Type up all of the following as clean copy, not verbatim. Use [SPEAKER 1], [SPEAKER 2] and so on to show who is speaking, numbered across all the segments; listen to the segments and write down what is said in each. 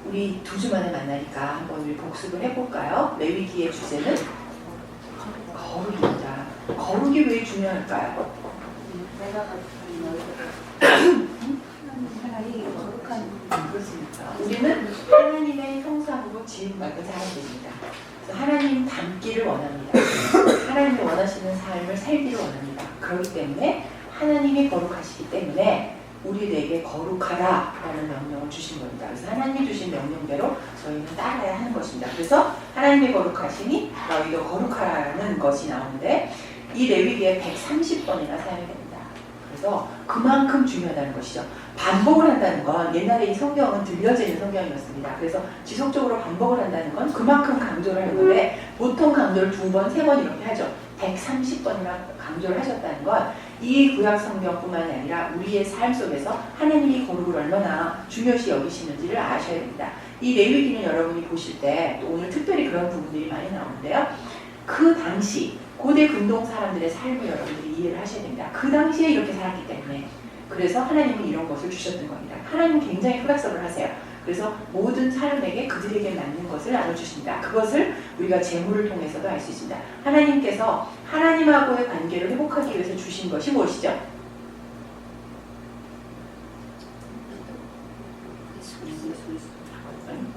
[SPEAKER 1] 우리 2주 만에 만나니까 한번 우리 복습을 해볼까요? 레위기의 주제는 거룩입니다. 거룩이 왜 중요할까요?
[SPEAKER 2] 내가 가진 하나님 거룩한
[SPEAKER 1] 그렇습니까? 우리는 하나님의 형상으로 지음받은 사람들입니다. 그래서 하나님 닮기를 원합니다. 하나님이 원하시는 삶을 살기를 원합니다. 그렇기 때문에 하나님이 거룩하시기 때문에 우리에게 거룩하라라는 명령을 주신 겁니다. 그래서 하나님이 주신 명령대로 저희는 따라야 하는 것입니다. 그래서 하나님이 거룩하시니 너희도 거룩하라는 것이 나오는데 이 레위기에 130번이나 사용이 됩니다. 그래서 그만큼 중요하다는 것이죠. 반복을 한다는 건 옛날에 이 성경은 들려지는 성경이었습니다. 그래서 지속적으로 반복을 한다는 건 그만큼 강조를 하는 건데 보통 강조를 2번, 3번 이렇게 하죠. 130번이나 강조를 하셨다는 건 이 구약 성경뿐만이 아니라 우리의 삶 속에서 하나님이 거룩을 얼마나 중요시 여기시는지를 아셔야 됩니다. 이 레위기는 여러분이 보실 때 또 오늘 특별히 그런 부분들이 많이 나오는데요. 그 당시 고대 근동 사람들의 삶을 여러분들이 이해를 하셔야 됩니다. 그 당시에 이렇게 살았기 때문에 그래서 하나님은 이런 것을 주셨던 겁니다. 하나님 굉장히 흑악성을 하세요. 그래서 모든 사람에게 그들에게 맞는 것을 나눠주십니다. 그것을 우리가 재물을 통해서도 알 수 있습니다. 하나님께서 하나님하고의 관계를 회복하기 위해서 주신 것이 무엇이죠?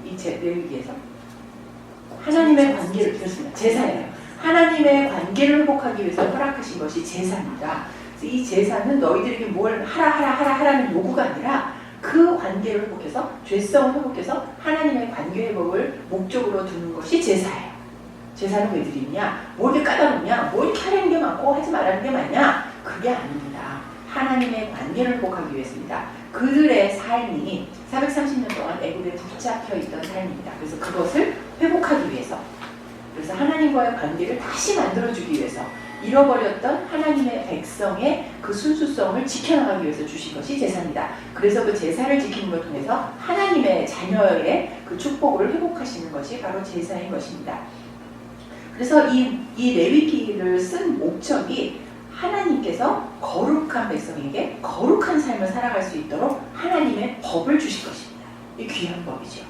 [SPEAKER 1] 이 레위기에서 하나님의 관계를 드렸습니다. 제사예요. 하나님의 관계를 회복하기 위해서 허락하신 것이 제사입니다. 이 제사는 너희들에게 뭘 하라는 요구가 아니라 그 관계를 회복해서 죄성을 회복해서 하나님의 관계 회복을 목적으로 두는 것이 제사예요. 제사는 왜 드리냐? 뭐 이렇게 까다롭냐? 뭐 이렇게 하라는 게 많고 하지 말라는 게 많냐? 그게 아닙니다. 하나님의 관계를 회복하기 위해서입니다. 그들의 삶이 430년 동안 애굽에 붙잡혀 있던 삶입니다. 그래서 그것을 회복하기 위해서 그래서 하나님과의 관계를 다시 만들어주기 위해서 잃어버렸던 하나님의 백성의 그 순수성을 지켜나가기 위해서 주신 것이 제사입니다. 그래서 그 제사를 지키는 걸 통해서 하나님의 자녀의 그 축복을 회복하시는 것이 바로 제사인 것입니다. 그래서 이 레위기를 쓴 목적이 하나님께서 거룩한 백성에게 거룩한 삶을 살아갈 수 있도록 하나님의 법을 주신 것입니다. 이 귀한 법이죠.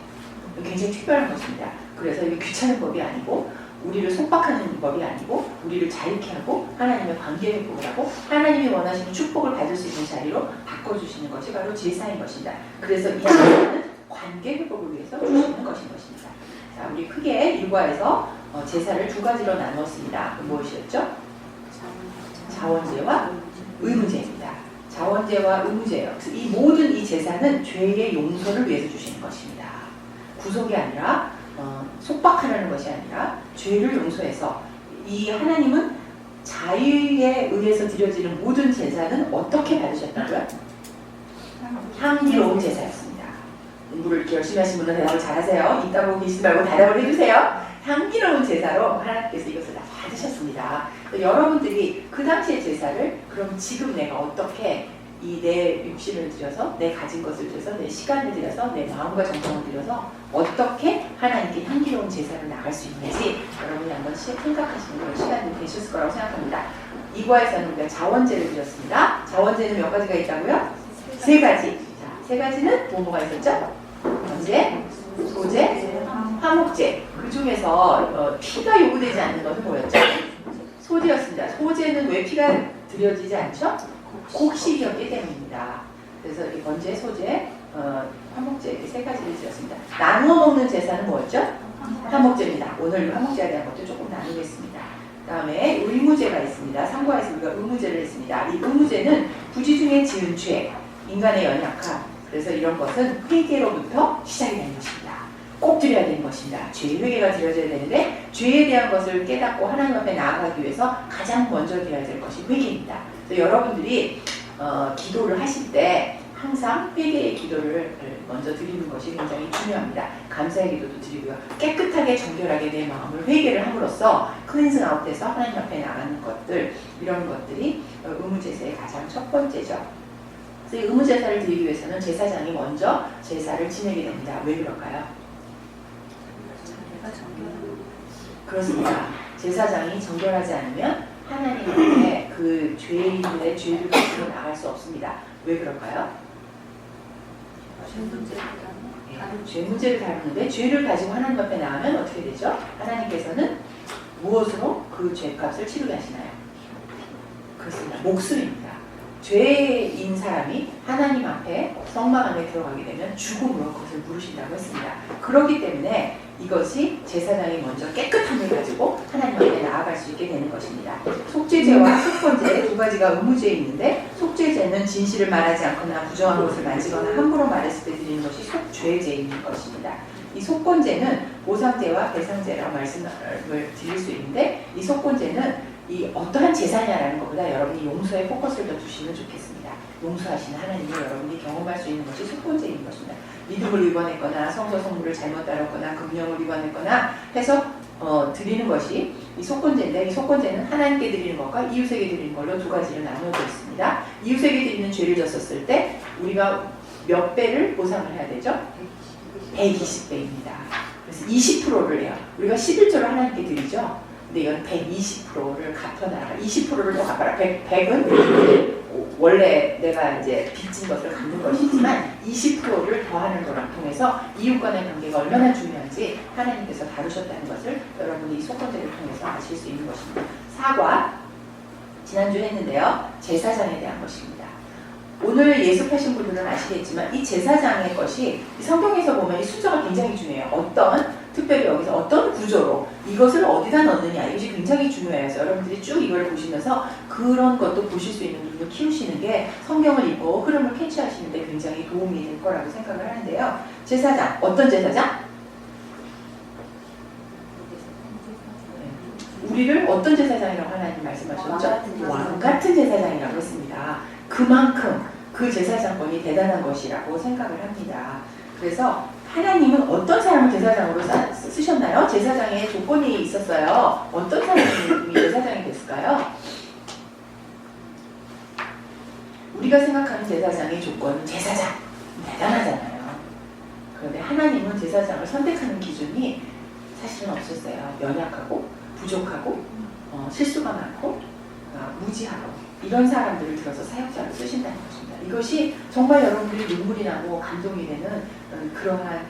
[SPEAKER 1] 굉장히 특별한 것입니다. 그래서 이게 귀찮은 법이 아니고 우리를 속박하는 법이 아니고 우리를 자유케 하고 하나님의 관계 회복을 하고 하나님이 원하시는 축복을 받을 수 있는 자리로 바꿔주시는 것이 바로 제사인 것입니다. 그래서 이 제사는 관계 회복을 위해서 주시는 것인 것입니다. 자, 우리 크게 일과에서 제사를 2가지로 나누었습니다. 무엇이었죠? 자원제와 의무제입니다. 자원제와 의무제예요. 그래서 이 모든 이 제사는 죄의 용서를 위해서 주시는 것입니다. 구속이 아니라 속박하라는 것이 아니라 죄를 용서해서 이 하나님은 자유에 의해서 드려지는 모든 제사는 어떻게 받으셨다고요? 향기로운 제사였습니다. 공부를 이렇게 열심히 하신 분은 대답을 잘하세요. 이따 보고 계시지 말고 대답을 해주세요. 향기로운 제사로 하나님께서 이것을 다 받으셨습니다. 여러분들이 그 당시의 제사를 그럼 지금 내가 어떻게 이 내 육신을 들여서 내 가진 것을 들여서 내 시간을 들여서 내 마음과 정성을 들여서 어떻게 하나님께 향기로운 제사를 나갈 수 있는지 여러분이 한번 생각하시는 그런 시간이 되셨을 거라고 생각합니다. 이과에서는 우리가 자원제를 드렸습니다. 자원제는 몇 가지가 있다고요? 3가지. 자, 3가지는 뭐가 있었죠? 번제, 소제, 화목제. 그 중에서 피가 요구되지 않는 것은 뭐였죠? 소제였습니다. 소제는 왜 피가 드려지지 않죠? 곡식이었기 때문입니다. 그래서 이 번제, 소제, 화목제 이렇게 3가지를 드렸습니다. 나누어 먹는 제사는 뭐였죠? 화목제입니다. 오늘 화목제에 대한 것도 조금 나누겠습니다. 그 다음에 의무제가 있습니다. 상과에서 우리가 의무제를 했습니다. 이 의무제는 부지 중에 지은 죄, 인간의 연약함, 그래서 이런 것은 회개로부터 시작이 되는 것입니다. 꼭 드려야 되는 것입니다. 죄 회개가 드려져야 되는데 죄에 대한 것을 깨닫고 하나님 앞에 나아가기 위해서 가장 먼저 드려야 될 것이 회개입니다. 그래서 여러분들이 기도를 하실 때 항상 회개의 기도를 먼저 드리는 것이 굉장히 중요합니다. 감사의 기도도 드리고요. 깨끗하게 정결하게 내 마음을 회개를 함으로써 클렌징 아웃돼서 하나님 앞에 나가는 것들, 이런 것들이 의무제사의 가장 첫 번째죠. 그래서 이 의무제사를 드리기 위해서는 제사장이 먼저 제사를 지내게 됩니다. 왜 그럴까요? 그렇습니다. 제사장이 정결하지 않으면 하나님 앞에 그 죄인들의 죄를 가지고 나갈 수 없습니다. 왜 그럴까요? 죄 문제를 다루는데 죄를 가지고 하나님 앞에 나가면 어떻게 되죠? 하나님께서는 무엇으로 그 죄값을 치르게 하시나요? 그렇습니다. 목숨입니다. 죄인 사람이 하나님 앞에 성막 안에 들어가게 되면 죽음으로 그것을 물으신다고 했습니다. 그렇기 때문에 이것이 제사장이 먼저 깨끗함을 가지고 하나님 앞에 나아갈 수 있게 되는 것입니다. 속죄죄와 속건죄 두 가지가 의무죄에 있는데, 속죄죄는 진실을 말하지 않거나 부정한 것을 만지거나 함부로 말했을 때 드리는 것이 속죄죄인 것입니다. 이 속건죄는 보상죄와 배상죄라고 말씀을 드릴 수 있는데, 이 속건죄는 이 어떠한 제사냐라는 것보다 여러분이 용서에 포커스를 더 두시면 좋겠습니다. 용서하시는 하나님을 여러분이 경험할 수 있는 것이 속건죄인 것입니다. 믿음을 위반했거나 성서 성물을 잘못 따랐거나 금령을 위반했거나 해서 드리는 것이 이 속건죄인데, 이 속건죄는 하나님께 드리는 것과 이웃에게 드리는 걸로 두 가지로 나누어져 있습니다. 이웃에게 드리는 죄를 졌었을 때 우리가 몇 배를 보상을 해야 되죠? 120배입니다. 그래서 20%를 해요. 우리가 11조를 하나님께 드리죠. 근데 이건 120%를 갚아나가. 20%를 더 갚아라. 100은 원래 내가 이제 빚진 것을 갚는 것이지만 20%를 더하는 거를 통해서 이웃 간의 관계가 얼마나 중요한지 하나님께서 다루셨다는 것을 여러분이 이 속건죄를 통해서 아실 수 있는 것입니다. 사과, 지난주에 했는데요. 제사장에 대한 것입니다. 오늘 예습하신 분들은 아시겠지만 이 제사장의 것이 성경에서 보면 이 순서가 굉장히 중요해요. 특별히 여기서 어떤 구조로 이것을 어디다 넣느냐, 이것이 굉장히 중요해서 여러분들이 쭉 이걸 보시면서 그런 것도 보실 수 있는 눈을 키우시는 게 성경을 읽고 흐름을 캐치하시는 데 굉장히 도움이 될 거라고 생각을 하는데요. 제사장, 어떤 제사장? 우리를 어떤 제사장이라고 하나님 말씀하셨죠? 왕 같은 제사장이라고 했습니다. 그만큼 그 제사장권이 대단한 것이라고 생각을 합니다. 그래서 하나님은 어떤 사람을 제사장으로 쓰셨나요? 제사장의 조건이 있었어요. 어떤 사람이 제사장이 됐을까요? 우리가 생각하는 제사장의 조건은 제사장, 대단하잖아요. 그런데 하나님은 제사장을 선택하는 기준이 사실은 없었어요. 연약하고 부족하고 실수가 많고 무지하고 이런 사람들을 들어서 사역자로 쓰신다는 것입니다. 이것이 정말 여러분들이 눈물이 나고 감동이 되는 그러한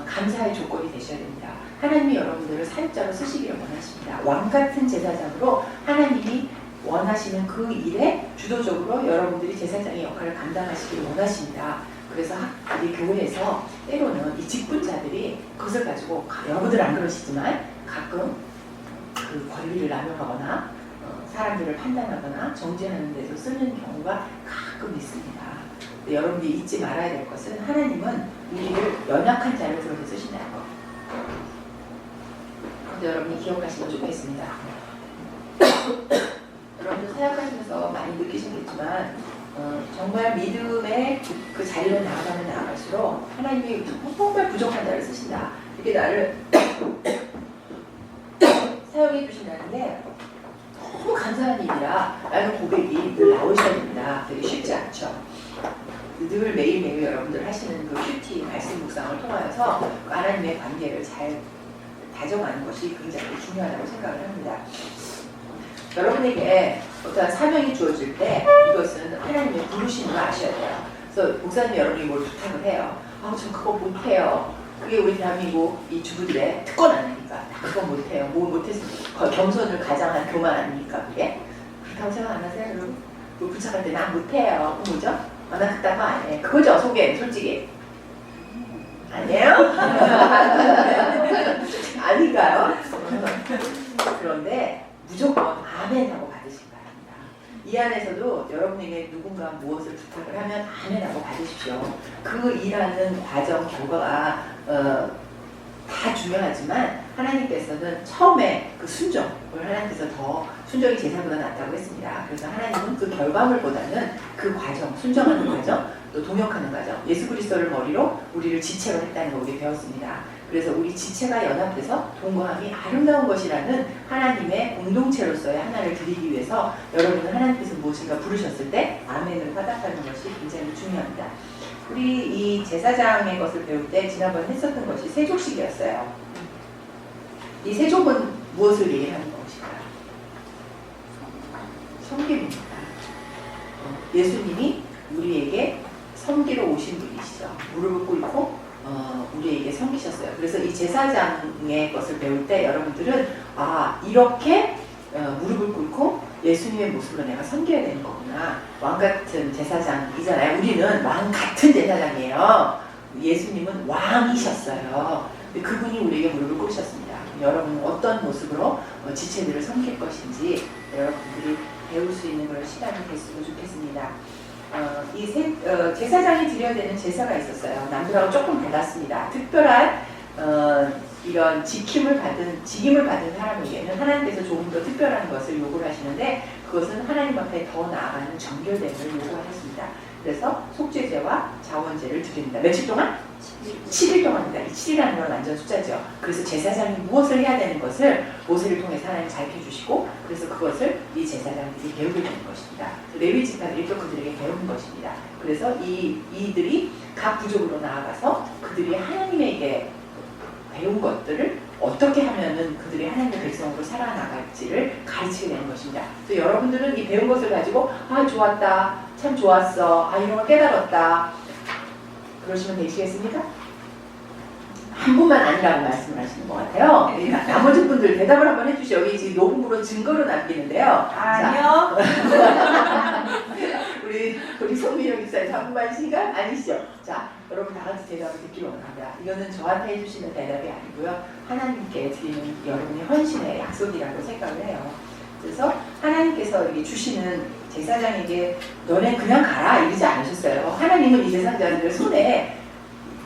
[SPEAKER 1] 감사의 조건이 되셔야 됩니다. 하나님이 여러분들을 사역자로 쓰시기를 원하십니다. 왕같은 제사장으로 하나님이 원하시는 그 일에 주도적으로 여러분들이 제사장의 역할을 감당하시기를 원하십니다. 그래서 우리 교회에서 때로는 이 직분자들이 그것을 가지고, 여러분들 안 그러시지만 가끔 그 권리를 남용하거나 사람들을 판단하거나 정죄하는 데서 쓰는 경우가 가끔 있습니다. 여러분들이 잊지 말아야 될 것은 하나님은 우리를 연약한 자를 들어서 쓰신다는 것. 그런데 여러분이 기억하시면 좋겠습니다. 여러분들 사역하시면서 많이 느끼시겠지만 정말 믿음의 그 자리로 나아갈수록 하나님이 정말 부족한 자를 쓰신다. 이렇게 나를 사용해 주신다는 게 너무 감사한 일이라 라는 고백이 늘 나오셔야 됩니다. 되게 쉽지 않죠. 늘 매일매일 여러분들 하시는 그 큐티 말씀 묵상을 통하여서 하나님의 관계를 잘 다져가는 것이 굉장히 중요하다고 생각을 합니다. 여러분에게 어떠한 사명이 주어질 때 이것은 하나님의 부르심을 아셔야 돼요. 그래서 목사님 여러분이 뭘 부탁을 해요. 전 그거 못해요. 그게 우리 대한민국 이 주부들의 특권 아닙니까? 그거 못해요. 뭘 못했으면 겸손을 가장한 교만 아닙니까? 그게? 그렇다고 생각 안 하세요? 여러분? 부탁할 때 난 못해요. 그거 뭐죠? 나 그딴 거 안 해. 그거죠, 속에 솔직히. 아니에요? 아닌가요? 그런데 무조건 아멘 하고 받으시기 바랍니다. 이 안에서도 여러분에게 누군가 무엇을 부탁을 하면 아멘 하고 받으십시오. 그 일하는 과정, 결과가 다 중요하지만 하나님께서는 처음에 그 순종을 하나님께서 더 순종이 제사보다 낫다고 했습니다. 그래서 하나님은 그 결과물보다는 그 과정, 순종하는 과정, 또 동역하는 과정, 예수 그리스도를 머리로 우리를 지체로 했다는 걸 우리 배웠습니다. 그래서 우리 지체가 연합돼서 동거함이 아름다운 것이라는 하나님의 공동체로서의 하나를 드리기 위해서 여러분은 하나님께서 무엇인가 부르셨을 때 아멘을 화답하는 것이 굉장히 중요합니다. 우리 이 제사장의 것을 배울 때 지난번에 했었던 것이 세족식이었어요. 이 세족은 무엇을 얘기하는 것일까요? 섬김입니다. 예수님이 우리에게 섬기러 오신 분이시죠. 무릎을 꿇고 우리에게 섬기셨어요. 그래서 이 제사장의 것을 배울 때 여러분들은 이렇게 무릎을 꿇고 예수님의 모습으로 내가 섬겨야 되는 거구나. 왕 같은 제사장이잖아요. 우리는 왕 같은 제사장이에요. 예수님은 왕이셨어요. 근데 그분이 우리에게 무릎을 꿇으셨습니다. 여러분은 어떤 모습으로 지체들을 섬길 것인지 여러분들이 배울 수 있는 그런 시간이 됐으면 좋겠습니다. 제사장이 드려야 되는 제사가 있었어요. 남들하고 조금 달랐습니다. 특별한 이런 직임을 받은 사람에게는 하나님께서 조금 더 특별한 것을 요구를 하시는데 그것은 하나님 앞에 더 나아가는 정결됨을 요구하셨습니다. 그래서 속죄제와 자원제를 드립니다. 며칠 동안? 7일 동안입니다. 이 7이라는 건 완전 숫자죠. 그래서 제사장이 무엇을 해야 되는 것을 모세를 통해서 하나님이 가르쳐주시고 그래서 그것을 이 제사장들이 배우게 되는 것입니다. 레위 지파들이 또 그들에게 배우는 것입니다. 그래서 이들이 각 부족으로 나아가서 그들이 하나님에게 배운 것들을 어떻게 하면은 그들이 하나님의 백성으로 살아나갈지를 가르치게 되는 것입니다. 그래서 여러분들은 이 배운 것을 가지고 좋았다, 참 좋았어, 이런 걸 깨달았다 그러시면 되시겠습니까? 한 분만 아니라고 말씀을 하시는 것 같아요. 나머지 분들 대답을 한번 해주시죠. 여기 지금 녹음으로 증거로 남기는데요.
[SPEAKER 2] 아니요.
[SPEAKER 1] 우리 송민영 기사님 한 분만 시간 아니시죠? 자, 여러분 다 같이 대답을 듣기 원합니다. 이거는 저한테 해주시는 대답이 아니고요. 하나님께 드리는 여러분의 헌신의 약속이라고 생각을 해요. 그래서 하나님께서 이렇게 주시는 제사장에게 너네 그냥 가라 이러지 않으셨어요. 하나님은 이 제사장들 손에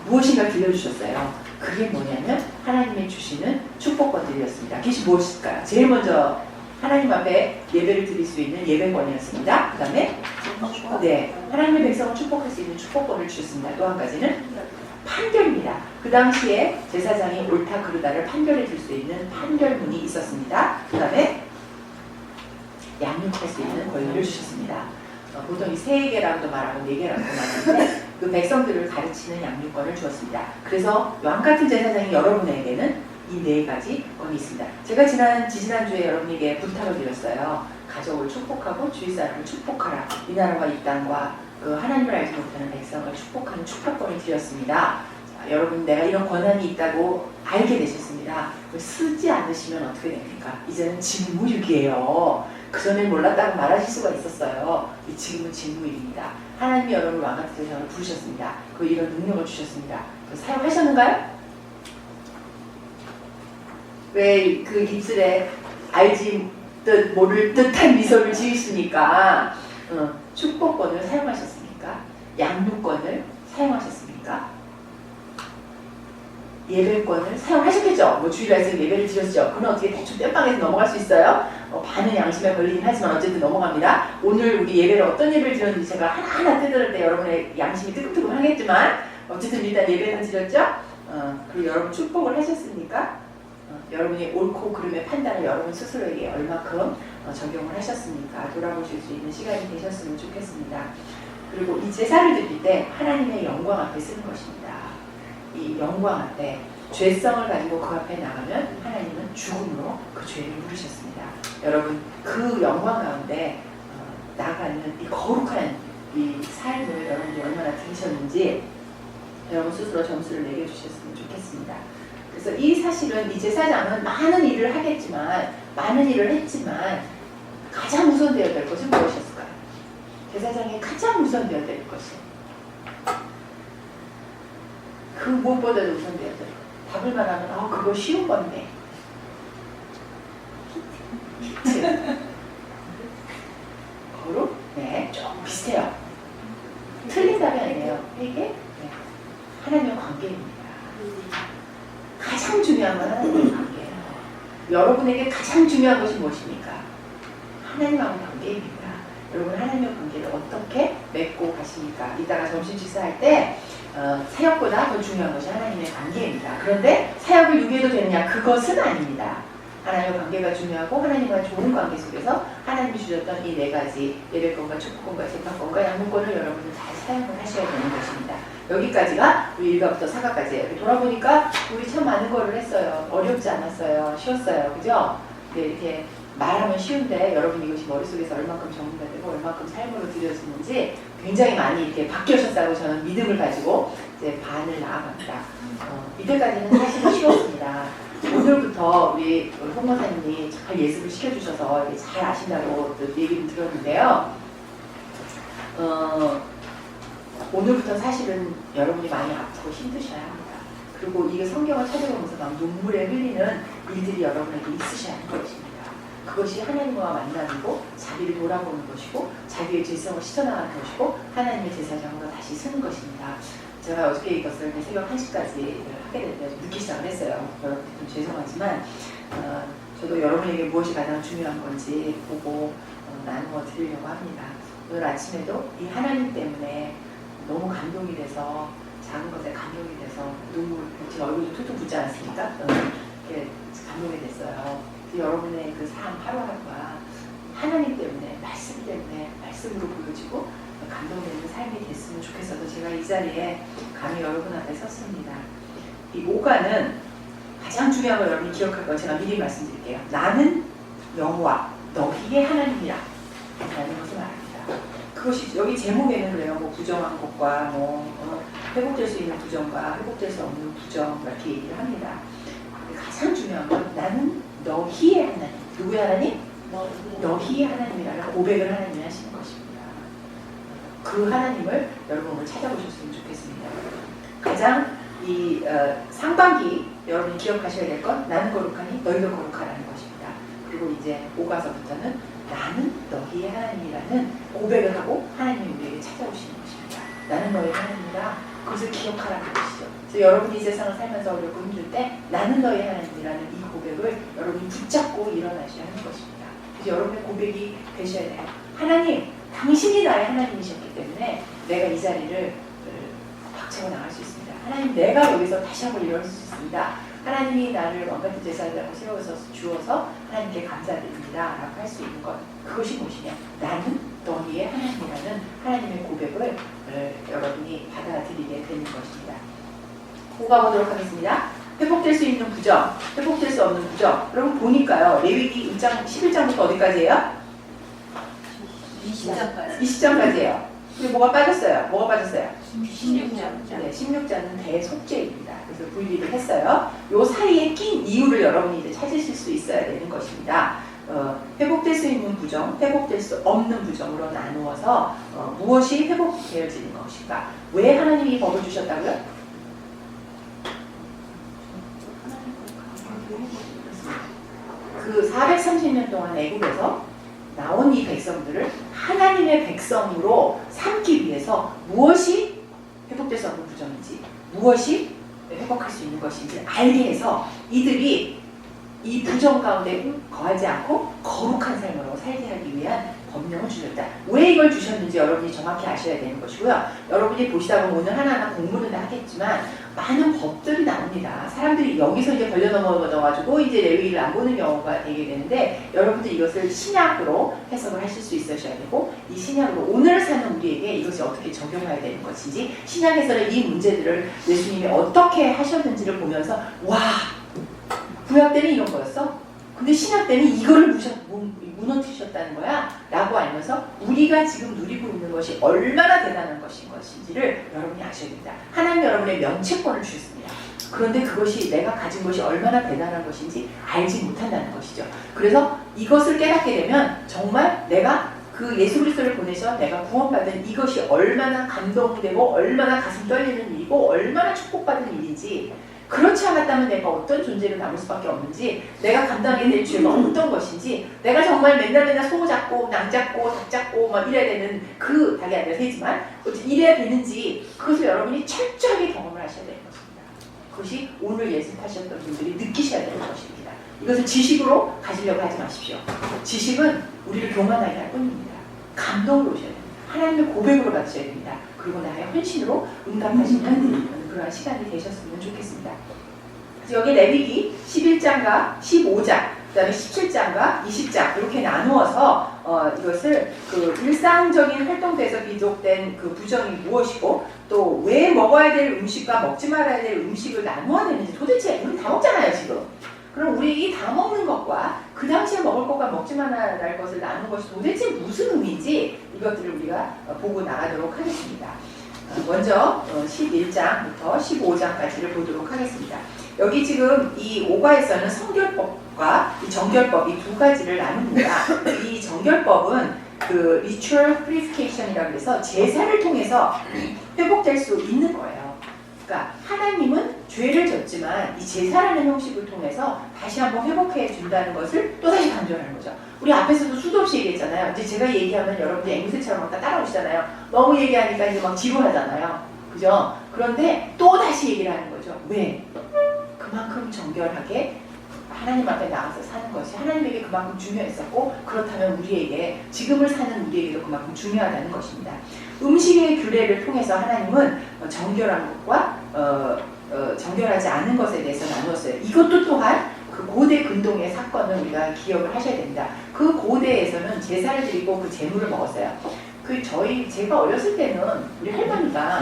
[SPEAKER 1] 무엇인가 빌려주셨어요. 그게 뭐냐면 하나님이 주시는 축복권들이었습니다. 그것이 무엇일까요? 제일 먼저 하나님 앞에 예배를 드릴 수 있는 예배권이었습니다. 그 다음에 하나님의 백성을 축복할 수 있는 축복권을 주셨습니다. 또 한 가지는 판결입니다. 그 당시에 제사장이 옳다 그르다를 판결해 줄 수 있는 판결문이 있었습니다. 그 다음에 양육할 수 있는 권리를 주셨습니다. 보통 이 3개라고도 말하고 4개라고도 말하는데 그 백성들을 가르치는 양육권을 주었습니다. 그래서 왕같은 제사장이 여러분에게는 이 4가지 권이 있습니다. 제가 지지난주에 여러분에게 부탁을 드렸어요. 가족을 축복하고 주위 사람을 축복하라. 이 나라와 이 땅과 그 하나님을 알지 못하는 백성을 축복하는 축복권을 드렸습니다. 자, 여러분 내가 이런 권한이 있다고 알게 되셨습니다. 쓰지 않으시면 어떻게 됩니까? 이제는 직무유기예요. 그전에 몰랐다고 말하실 수가 있었어요. 지금은 직무입니다. 하나님이 여러분을 왕같은 세상을 부르셨습니다. 그 이런 능력을 주셨습니다. 사용하셨는가요? 왜 그 입술에 알지 듯 모를 듯한 미소를 지으시니까 축복권을 사용하셨습니까? 양육권을 사용하셨습니까? 예배권을 사용하셨겠죠? 주일날에서 예배를 드렸죠? 그건 어떻게 대충 땜빵해서 넘어갈 수 있어요? 반은 양심에 걸리긴 하지만 어쨌든 넘어갑니다. 오늘 우리 예배를 어떤 예배를 드렸는지 제가 하나하나 뜯을 때 여러분의 양심이 뜨끔뜨끔 하겠지만 어쨌든 일단 예배는 드렸죠? 그리고 여러분 축복을 하셨습니까? 여러분이 옳고 그름의 판단을 여러분 스스로에게 얼마큼 적용을 하셨습니까? 돌아보실 수 있는 시간이 되셨으면 좋겠습니다. 그리고 이 제사를 드릴 때 하나님의 영광 앞에 쓰는 것입니다. 이 영광 앞에 죄성을 가지고 그 앞에 나가면 하나님은 죽음으로 그 죄를 물으셨습니다. 여러분 그 영광 가운데 나가는 이 거룩한 이 삶을 여러분이 얼마나 들으셨는지 여러분 스스로 점수를 매겨주셨으면 좋겠습니다. 그래서 이 사실은 이 제사장은 많은 일을 하겠지만 많은 일을 했지만 가장 우선되어야 될 것은 무엇이었을까요? 제사장이 가장 우선되어야 될 것은 그 무엇보다도 우선되어야 될 것. 답을 말하면 그거 쉬운 건데 히트 거룩? 네, 좀 비슷해요. 틀린 답이 아니에요. 이게 네. 하나님의 관계입니다. 가장 중요한 건 하나님의 관계예요. 여러분에게 가장 중요한 것이 무엇입니까? 하나님과의 관계입니다. 여러분 하나님의 관계를 어떻게 맺고 가십니까? 이따가 점심 식사할 때 사역보다 더 중요한 것이 하나님의 관계입니다. 그런데 사역을 유기해도 되느냐? 그것은 아닙니다. 하나님의 관계가 중요하고 하나님과 좋은 관계 속에서 하나님이 주셨던 이 4가지 예배권과 축복권과 재판권과 양육권을 여러분은 잘 사용을 하셔야 되는 것입니다. 여기까지가 우리 1가부터 4가까지예요. 돌아보니까 우리 참 많은 거를 했어요. 어렵지 않았어요. 쉬웠어요. 그죠? 네, 이렇게 말하면 쉬운데 여러분 이것이 머릿속에서 얼만큼 정리가 되고 얼만큼 삶으로 들여지는지 굉장히 많이 이렇게 바뀌셨다고 저는 믿음을 가지고 이제 반을 나아갑니다. 이때까지는 사실은 쉬웠습니다. 오늘부터 우리 홍모사님이 잘 예습을 시켜주셔서 이렇게 잘 아신다고 또 얘기를 들었는데요. 오늘부터 사실은 여러분이 많이 아프고 힘드셔야 합니다. 그리고 이게 성경을 찾아보면서 막 눈물에 흘리는 일들이 여러분에게 있으셔야 하는 것입니다. 그것이 하나님과 만나고 자기를 돌아보는 것이고 자기의 죄성을 씻어나가는 것이고 하나님의 제사장으로 다시 서는 것입니다. 제가 어저께 이것을 새벽 1시까지 하게 됐는데 좀 늦게 시작을 했어요. 여러분께 좀 죄송하지만 저도 여러분에게 무엇이 가장 중요한 건지 보고 나누어 드리려고 합니다. 오늘 아침에도 이 하나님 때문에 너무 감동이 돼서 작은 것에 감동이 돼서 눈물, 제 얼굴도 툭툭 붓지 않습니까? 이렇게 감동이 됐어요. 여러분의 그 삶 하루하루가 하나님 때문에, 말씀 때문에, 말씀으로 보여지고 감동되는 삶이 됐으면 좋겠어서 제가 이 자리에 감히 여러분 앞에 섰습니다. 이 5가는 가장 중요한 걸 여러분이 기억할 거 제가 미리 말씀드릴게요. 나는 여호와 너희의 하나님이라 라는 것을 말합니다. 그것이 여기 제목에는 그래요. 뭐 부정한 것과 회복될 수 있는 부정과 회복될 수 없는 부정 이렇게 얘기를 합니다. 가장 중요한 건 나는 너희의 하나님. 누구의 하나님? 너희의 하나님이라는 고백을 하나님이 하시는 것입니다. 그 하나님을 여러분 오늘 찾아보셨으면 좋겠습니다. 가장 이 상반기 여러분이 기억하셔야 될 건 나는 거룩하니 너희도 거룩하라는 것입니다. 그리고 이제 5가서부터는 나는 너희의 하나님이라는 고백을 하고 하나님이 우리에게 찾아오시는 것입니다. 나는 너희의 하나님이라 그것을 기억하라는 것이죠. 그래서 여러분이 이 세상을 살면서 어렵고 힘들 때 나는 너희의 하나님이라는 이 고백을 여러분이 붙잡고 일어나셔야 하는 것입니다. 그래서 여러분의 고백이 되셔야 돼요. 하나님, 당신이 나의 하나님이셨기 때문에 내가 이 자리를 박차고 나갈 수 있습니다. 하나님, 내가 여기서 다시 한번 일어날 수 있습니다. 하나님이 나를 왕같은 제사장으로 세워서 주어서 하나님께 감사드립니다 라고 할 수 있는 것, 그것이 무엇이냐? 나는 너희의 하나님이라는 하나님의 고백을 여러분이 받아들이게 되는 것입니다. 5가 보도록 하겠습니다. 회복될 수 있는 부정, 회복될 수 없는 부정. 여러분 보니까요, 레위기 1장 11장부터 어디까지예요?
[SPEAKER 2] 20장까지.
[SPEAKER 1] 20장까지예요. 근데 뭐가 빠졌어요? 뭐가 빠졌어요?
[SPEAKER 2] 16장.
[SPEAKER 1] 네, 16장은 대속죄입니다. 그래서 분리를 했어요. 요 사이에 낀 이유를 여러분이 이제 찾으실 수 있어야 되는 것입니다. 회복될 수 있는 부정, 회복될 수 없는 부정으로 나누어서 무엇이 회복되어지는 것인가? 왜 하나님이 법을 주셨다고요? 그 430년 동안 애국에서 나온 이 백성들을 하나님의 백성으로 삼기 위해서 무엇이 회복될 수 없는 부정인지, 무엇이 회복할 수 있는 것인지 알게 해서 이들이 이 부정 가운데 거하지 않고 거룩한 삶으로 살게 하기 위한 법령을 주셨다. 왜 이걸 주셨는지 여러분이 정확히 아셔야 되는 것이고요. 여러분이 보시다 보면 오늘 하나하나 공부는 다 하겠지만 많은 법들이 나옵니다. 사람들이 여기서 이제 걸려 넘어가가지고 이제 레위기를 안 보는 경우가 되게 되는데 여러분들 이것을 신약으로 해석을 하실 수 있으셔야 되고 이 신약으로 오늘 사는 우리에게 이것이 어떻게 적용해야 되는 것인지 신약에서는 이 문제들을 예수님이 어떻게 하셨는지를 보면서 와! 구약 때는 이런 거였어? 근데 신약 때는 이거를 무너뜨리셨다는 거야? 라고 알면서 우리가 지금 누리고 있는 것이 얼마나 대단한 것인지를 여러분이 아셔야 됩니다. 하나님 여러분의 면책권을 주셨습니다. 그런데 그것이 내가 가진 것이 얼마나 대단한 것인지 알지 못한다는 것이죠. 그래서 이것을 깨닫게 되면 정말 내가 그 예수 그리스도를 보내셔 내가 구원받은 이것이 얼마나 감동되고 얼마나 가슴 떨리는 일이고 얼마나 축복받은 일인지 그렇지 않았다면 내가 어떤 존재로 남을 수밖에 없는지 내가 감당해야 될 죄가 어떤 것인지 내가 정말 맨날 소 잡고 낭 잡고 닭 잡고 막 이래야 되는 그 닭이 아니라 새지만 이래야 되는지 그것을 여러분이 철저하게 경험을 하셔야 되는 것입니다. 그것이 오늘 예습하셨던 분들이 느끼셔야 되는 것입니다. 이것을 지식으로 가지려고 하지 마십시오. 지식은 우리를 교만하게 할 뿐입니다. 감동으로 오셔야 됩니다. 하나님의 고백으로 받으셔야 됩니다. 그리고 나의 헌신으로 응답하시는 그러한 시간이 되셨으면 좋겠습니다. 그래서 여기 레위기 11장과 15장, 그 다음에 17장과 20장 이렇게 나누어서 이것을 그 일상적인 활동에서 비롯된 그 부정이 무엇이고 또 왜 먹어야 될 음식과 먹지 말아야 될 음식을 나누어내는지 도대체 우리 다 먹잖아요 지금. 그럼 우리 이 다 먹는 것과 그 당시에 먹을 것과 먹지 말아야 것을 나눈 것이 도대체 무슨 의미인지 이것들을 우리가 보고 나가도록 하겠습니다. 먼저 11장부터 15장까지를 보도록 하겠습니다. 여기 지금 이 5과에서는 성결법과 이 정결법 이 두 가지를 나눕니다. 이 정결법은 그 ritual purification이라고 해서 제사를 통해서 회복될 수 있는 거예요. 그러니까 하나님은 죄를 졌지만 이 제사라는 형식을 통해서 다시 한번 회복해 준다는 것을 또다시 강조하는 거죠. 우리 앞에서도 수도 없이 얘기했잖아요. 이제 제가 얘기하면 여러분들 앵무새처럼 막 다 따라오시잖아요. 너무 얘기하니까 이제 막 지루하잖아요. 그죠? 그런데 또다시 얘기를 하는 거죠. 왜? 그만큼 정결하게 하나님 앞에 나가서 사는 것이 하나님에게 그만큼 중요했었고 그렇다면 우리에게 지금을 사는 우리에게도 그만큼 중요하다는 것입니다. 음식의 규례를 통해서 하나님은 정결한 것과 정결하지 않은 것에 대해서 나누었어요. 이것도 또한 그 고대 근동의 사건을 우리가 기억을 하셔야 됩니다. 그 고대에서는 제사를 드리고 그 제물을 먹었어요. 제가 어렸을 때는 우리 할머니가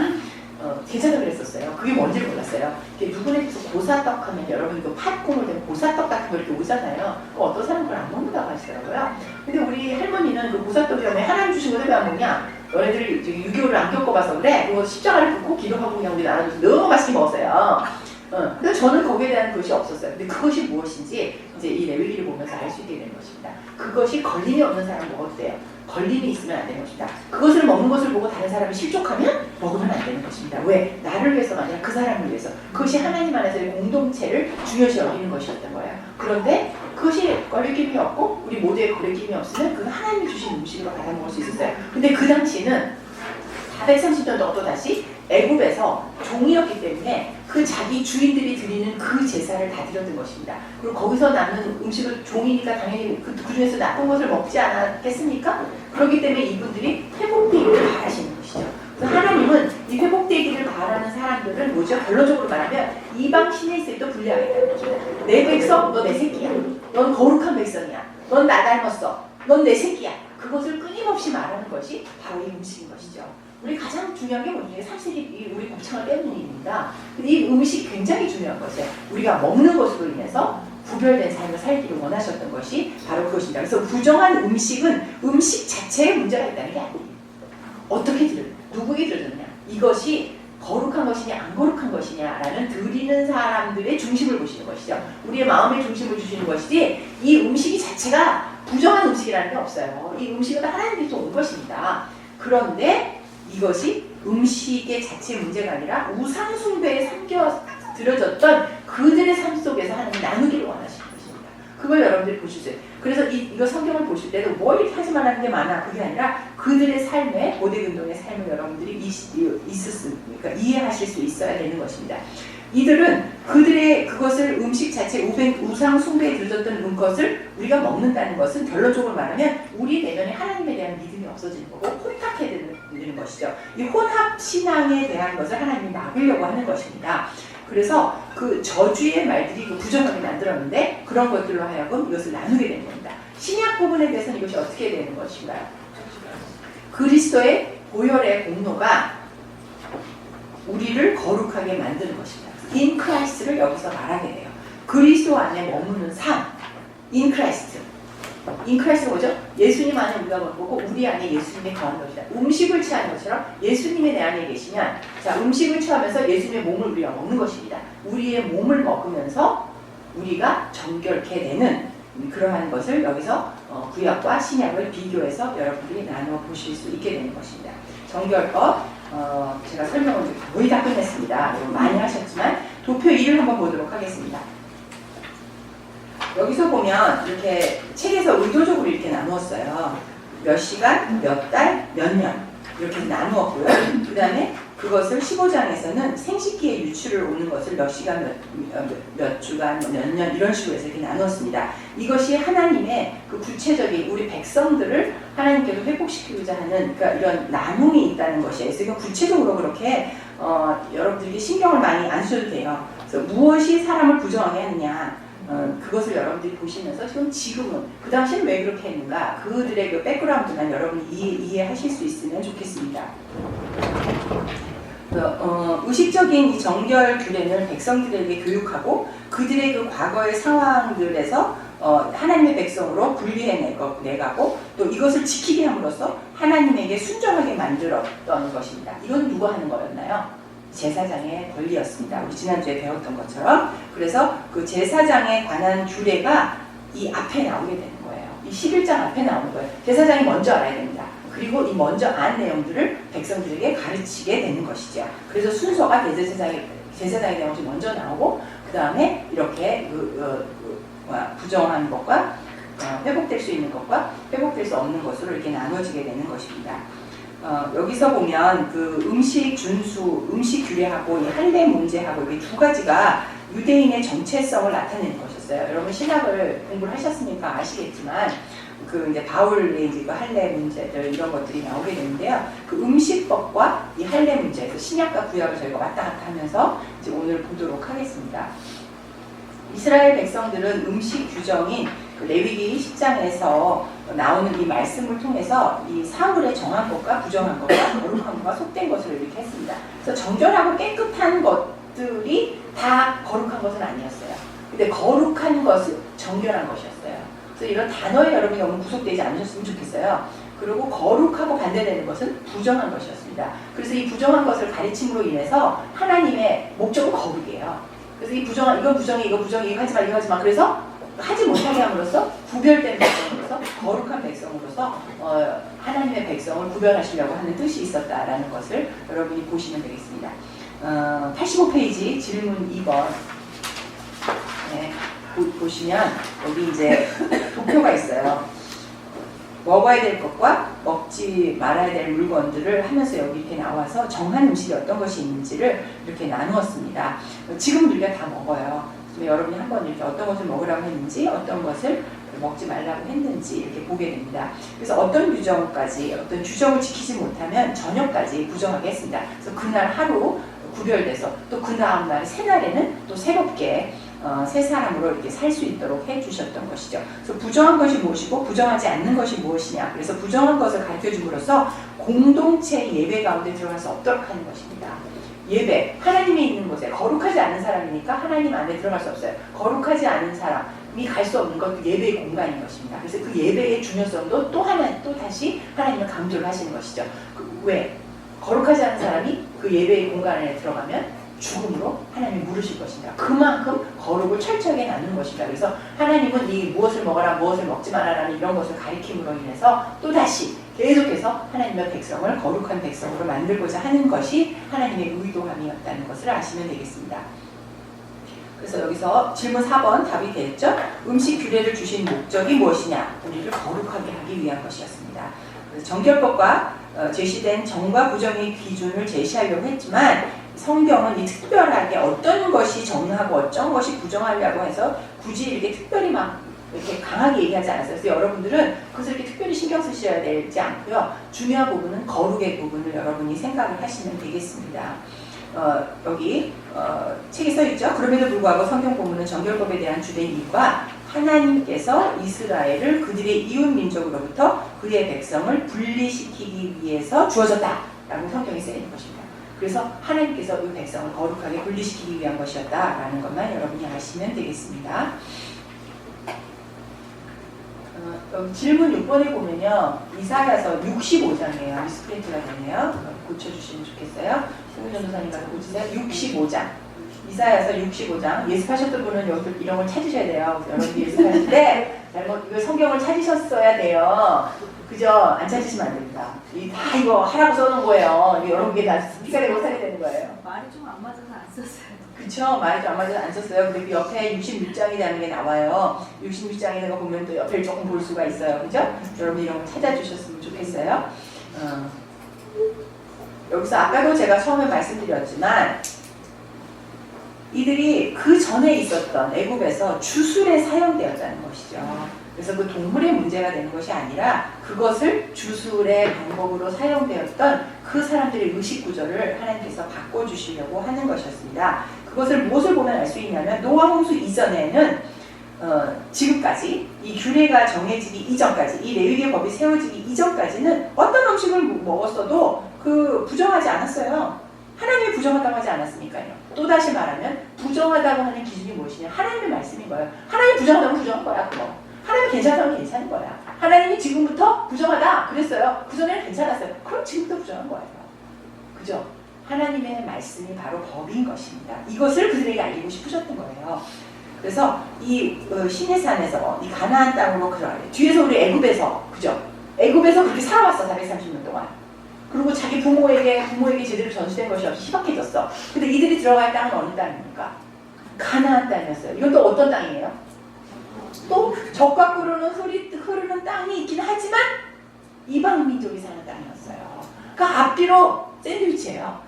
[SPEAKER 1] 제사를 그랬었어요. 그게 뭔지 몰랐어요. 누구네 집에서 고사떡 하면 여러분 그 팥국물 된 고사떡 같은 거 이렇게 오잖아요. 어떤 사람은 그걸 안 먹는다고 하시더라고요. 근데 우리 할머니는 그 고사떡이 오면 하나님 주신 거를 왜 안 먹냐? 너네들이 6.25를 안 겪어봐서 그래? 그거 십자가를 긋고 기도하고 그냥 우리 나눠줘서 너무 맛있게 먹었어요. 근데 저는 거기에 대한 것이 없었어요. 근데 그것이 무엇인지 이제 이 레위기를 보면서 알 수 있게 되는 것입니다. 그것이 걸림이 없는 사람 먹어도 돼요. 걸림이 있으면 안 되는 것입니다. 그것을 먹는 것을 보고 다른 사람이 실족하면 먹으면 안 되는 것입니다. 왜? 나를 위해서가 아니라 그 사람을 위해서. 그것이 하나님 안에서의 공동체를 중요시 여기는 것이었던 거예요. 그런데 그것이 걸림이 없고 우리 모두의 걸림이 없으면 그 하나님이 주신 음식으로 받아 먹을 수 있었어요. 근데 그 당시는 430년 정도 다시 애굽에서 종이었기 때문에 그 자기 주인들이 드리는 그 제사를 다 드렸던 것입니다. 그리고 거기서 남는 음식을 종이니까 당연히 그 중에서 나쁜 것을 먹지 않았겠습니까? 그렇기 때문에 이분들이 회복되기를 바라시는 것이죠. 그래서 하나님은 이 회복되기를 바라는 사람들은 뭐죠? 결론적으로 말하면 이방 신의 세도 분리하겠다는 거죠. 내 백성, 너 내 새끼야. 넌 거룩한 백성이야. 넌 나 닮았어. 넌 내 새끼야. 그것을 끊임없이 말하는 것이 바로 이 음식인 것이죠. 우리 가장 중요한 게 뭐냐면 3세기 우리 곱창을 빼는 일입니다. 이 음식이 굉장히 중요한 것이에요. 우리가 먹는 것으로 인해서 구별된 삶을 살기를 원하셨던 것이 바로 그것입니다. 그래서 부정한 음식은 음식 자체에 문제가 있다는 게 아니에요. 어떻게 누구에게 들어졌냐? 이것이 거룩한 것이냐 안 거룩한 것이냐라는 드리는 사람들의 중심을 보시는 것이죠. 우리의 마음의 중심을 주시는 것이지 이 음식이 자체가 부정한 음식이라는 게 없어요. 이 음식은 하나님께서 온 것입니다. 그런데 이것이 음식의 자체의 문제가 아니라 우상 숭배에 삼겨들어졌던 그들의 삶 속에서 하나님이 나누기를 원하시는 것입니다. 그걸 여러분들이 보시세요. 그래서 이거 성경을 보실 때도 뭐 이렇게 하지만 하는 게 많아. 그게 아니라 그들의 삶에 고대 근동의 삶을 여러분들이 그러니까 이해하실 수 있어야 되는 것입니다. 이들은 그들의 그것을 음식 자체 우상 숭배에 들어졌던 것을 우리가 먹는다는 것은 결론적으로 말하면 우리 내면에 하나님에 대한 믿음이 없어지는 거고 혼탁해 되는 것이죠. 이 혼합 신앙에 대한 것을 하나님이 막으려고 하는 것입니다. 그래서 그 저주의 말들이 그 부정하게 만들었는데 그런 것들로 하여금 이것을 나누게 되는 겁니다. 신약 부분에 대해서는 이것이 어떻게 되는 것인가요? 그리스도의 보혈의 공로가 우리를 거룩하게 만드는 것입니다. In Christ를 여기서 말하게 돼요. 그리스도 안에 머무는 삶, In Christ. In Christ는 뭐죠? 예수님 안에 우리가 머물고 우리 안에 예수님이 거하는 것이다. 음식을 취하는 것처럼 예수님이 내 안에 계시면 자 음식을 취하면서 예수님의 몸을 우리가 먹는 것입니다. 우리의 몸을 먹으면서 우리가 정결케 되는 그러한 것을 여기서 구약과 신약을 비교해서 여러분들이 나누어 보실 수 있게 되는 것입니다. 정결법 제가 설명을 거의 다 끝냈습니다. 많이 하셨지만 도표 2를 한번 보도록 하겠습니다. 여기서 보면 이렇게 책에서 의도적으로 이렇게 나누었어요. 몇 시간, 몇 달, 몇 년 이렇게 나누었고요. 그 다음에 그것을 15장에서는 생식기의 유출을 오는 것을 몇 시간, 몇 주간, 몇 년 이런 식으로 해서 이렇게 나누었습니다. 이것이 하나님의 그 구체적인 우리 백성들을 하나님께서 회복시키고자 하는 그러니까 이런 나눔이 있다는 것이에요. 그래서 이건 구체적으로 그렇게 여러분들이 신경을 많이 안 써도 돼요. 그래서 무엇이 사람을 부정하게 하느냐 그것을 여러분들이 보시면서 지금은 그 당시는 왜 그렇게 했는가 그들의 그 백그라운드만 여러분이 이해하실 수 있으면 좋겠습니다. 의식적인 이 정결 규례는 백성들에게 교육하고 그들의 그 과거의 상황들에서 하나님의 백성으로 분리해내가고 또 이것을 지키게 함으로써 하나님에게 순종하게 만들었던 것입니다. 이건 누가 하는 거였나요? 제사장의 권리였습니다. 우리 지난주에 배웠던 것처럼. 그래서 그 제사장에 관한 규례가 이 앞에 나오게 되는 거예요. 이 11장 앞에 나오는 거예요. 제사장이 먼저 알아야 됩니다. 그리고 이 먼저 안 내용들을 백성들에게 가르치게 되는 것이죠. 그래서 순서가 제사장에 대한 것이 먼저 나오고 그 다음에 이렇게 부정한 것과 회복될 수 있는 것과 회복될 수 없는 것으로 이렇게 나눠지게 되는 것입니다. 여기서 보면 그 음식 준수, 음식 규례하고 이 할례 문제하고 이 두 가지가 유대인의 정체성을 나타내는 것이었어요. 여러분 신학을 공부를 하셨으니까 아시겠지만 그 이제 바울의 이제 그 할례 문제들 이런 것들이 나오게 되는데요. 그 음식법과 이 할례 문제에서 신약과 구약을 저희가 왔다 갔다 하면서 이제 오늘 보도록 하겠습니다. 이스라엘 백성들은 음식 규정인 그 레위기 10장에서 나오는 이 말씀을 통해서 이 사물의 정한 것과 부정한 것과 거룩한 것과 속된 것을 이렇게 했습니다. 그래서 정결하고 깨끗한 것들이 다 거룩한 것은 아니었어요. 근데 거룩한 것은 정결한 것이었어요. 그래서 이런 단어에 여러분이 너무 구속되지 않으셨으면 좋겠어요. 그리고 거룩하고 반대되는 것은 부정한 것이었습니다. 그래서 이 부정한 것을 가르침으로 인해서 하나님의 목적은 거룩이에요. 그래서 이 부정한, 이건 부정해, 이거 부정해, 이거 하지 마, 이거 하지 마. 그래서 하지 못하게 함으로써 구별된 백성으로서 거룩한 백성으로서 하나님의 백성을 구별하시려고 하는 뜻이 있었다라는 것을 여러분이 보시면 되겠습니다. 85페이지 질문 2번 네, 보시면 여기 이제 도표가 있어요. 먹어야 될 것과 먹지 말아야 될 물건들을 하면서 여기 이렇게 나와서 정한 음식이 어떤 것이 있는지를 이렇게 나누었습니다. 지금 우리가 다 먹어요. 여러분이 한번 이렇게 어떤 것을 먹으라고 했는지 어떤 것을 먹지 말라고 했는지 이렇게 보게 됩니다. 그래서 어떤 규정까지 어떤 규정을 지키지 못하면 저녁까지 부정하게 했습니다. 그래서 그날 하루 구별돼서 또 그 다음 날 새날에는 또 새롭게 새 사람으로 이렇게 살 수 있도록 해주셨던 것이죠. 그래서 부정한 것이 무엇이고 부정하지 않는 것이 무엇이냐. 그래서 부정한 것을 가르쳐줌으로써 공동체 예배 가운데 들어갈 수 없도록 하는 것입니다. 예배, 하나님이 있는 곳에 거룩하지 않은 사람이니까 하나님 안에 들어갈 수 없어요. 거룩하지 않은 사람이 갈 수 없는 것도 예배의 공간인 것입니다. 그래서 그 예배의 중요성도 또 다시 하나님은 강조를 하시는 것이죠. 왜? 거룩하지 않은 사람이 그 예배의 공간 안에 들어가면 죽음으로 하나님이 물으실 것입니다. 그만큼 거룩을 철저하게 나누는 것입니다. 그래서 하나님은 이 무엇을 먹어라 무엇을 먹지 말아라는 이런 것을 가리킴으로 인해서 또다시 계속해서 하나님의 백성을 거룩한 백성으로 만들고자 하는 것이 하나님의 의도함이었다는 것을 아시면 되겠습니다. 그래서 여기서 질문 4번 답이 되었죠. 음식 규례를 주신 목적이 무엇이냐? 우리를 거룩하게 하기 위한 것이었습니다. 그래서 정결법과 제시된 정과 부정의 기준을 제시하려고 했지만 성경은 이 특별하게 어떤 것이 정하고 어떤 것이 부정하려고 해서 굳이 이렇게 특별히 막 이렇게 강하게 얘기하지 않았어요. 그래서 여러분들은 그것을 이렇게 특별히 신경 쓰셔야 되지 않고요. 중요한 부분은 거룩의 부분을 여러분이 생각을 하시면 되겠습니다. 여기 책에 써있죠. 그럼에도 불구하고 성경 본문은 정결법에 대한 주된 이유가 하나님께서 이스라엘을 그들의 이웃 민족으로부터 그의 백성을 분리시키기 위해서 주어졌다라고 성경에 쓰여있는 것입니다. 그래서 하나님께서 이 백성을 거룩하게 분리시키기 위한 것이었다라는 것만 여러분이 아시면 되겠습니다. 여기 질문 6번에 보면요. 이사야서 65장이에요. 미스프린트가 되네요. 고쳐주시면 좋겠어요. 승훈 전도사님 가서 고치세요. 65장. 이사야서 65장. 예습하셨던 분은 여기 이런 걸 찾으셔야 돼요. 여러분이 예습하실 때 이거 성경을 찾으셨어야 돼요. 그죠? 안 찾으시면 안 됩니다. 다 이거 하라고 써놓은 거예요. 여러분께 다 피가 되고 살이 되는 거예요.
[SPEAKER 2] 말이 좀 안 맞아서 안 썼어요.
[SPEAKER 1] 그쵸? 말이 좀 안 맞아서 안 썼어요. 근데 그 옆에 66장이라는 게 나와요. 66장이라는 거 보면 또 옆을 조금 볼 수가 있어요. 그죠? 여러분 이런 거 찾아주셨으면 좋겠어요. 여기서 아까도 제가 처음에 말씀드렸지만 이들이 그 전에 있었던 애굽에서 주술에 사용되었다는 것이죠. 그래서 그 동물의 문제가 되는 것이 아니라 그것을 주술의 방법으로 사용되었던 그 사람들의 의식 구조를 하나님께서 바꿔주시려고 하는 것이었습니다. 그것을 무엇을 보면 알 수 있냐면 노아 홍수 이전에는 지금까지 이 규례가 정해지기 이전까지 이 레위기의 법이 세워지기 이전까지는 어떤 음식을 먹었어도 그 부정하지 않았어요. 하나님이 부정하다고 하지 않았습니까요? 또다시 말하면 부정하다고 하는 기준이 무엇이냐? 하나님의 말씀인 거예요. 하나님이 부정하다면 부정한 거야. 그거. 하나님이 괜찮다면 괜찮은 거야. 하나님이 지금부터 부정하다 그랬어요. 그전에는 괜찮았어요. 그럼 지금부터 부정한 거예요. 그죠? 하나님의 말씀이 바로 법인 것입니다. 이것을 그들에게 알리고 싶으셨던 거예요. 그래서 이 신의 산에서 이 가나안 땅으로 들어가요. 뒤에서 우리 애굽에서 그죠? 애굽에서 그렇게 살아왔어. 430년 동안. 그리고 자기 부모에게 제대로 전수된 것이 없이 희박해졌어. 근데 이들이 들어갈 땅은 어느 땅입니까? 가나안 땅이었어요. 이건 또 어떤 땅이에요? 또 적과 꿀은 흐르는 땅이 있긴 하지만 이방 민족이 사는 땅이었어요. 그 앞뒤로 샌드위치예요.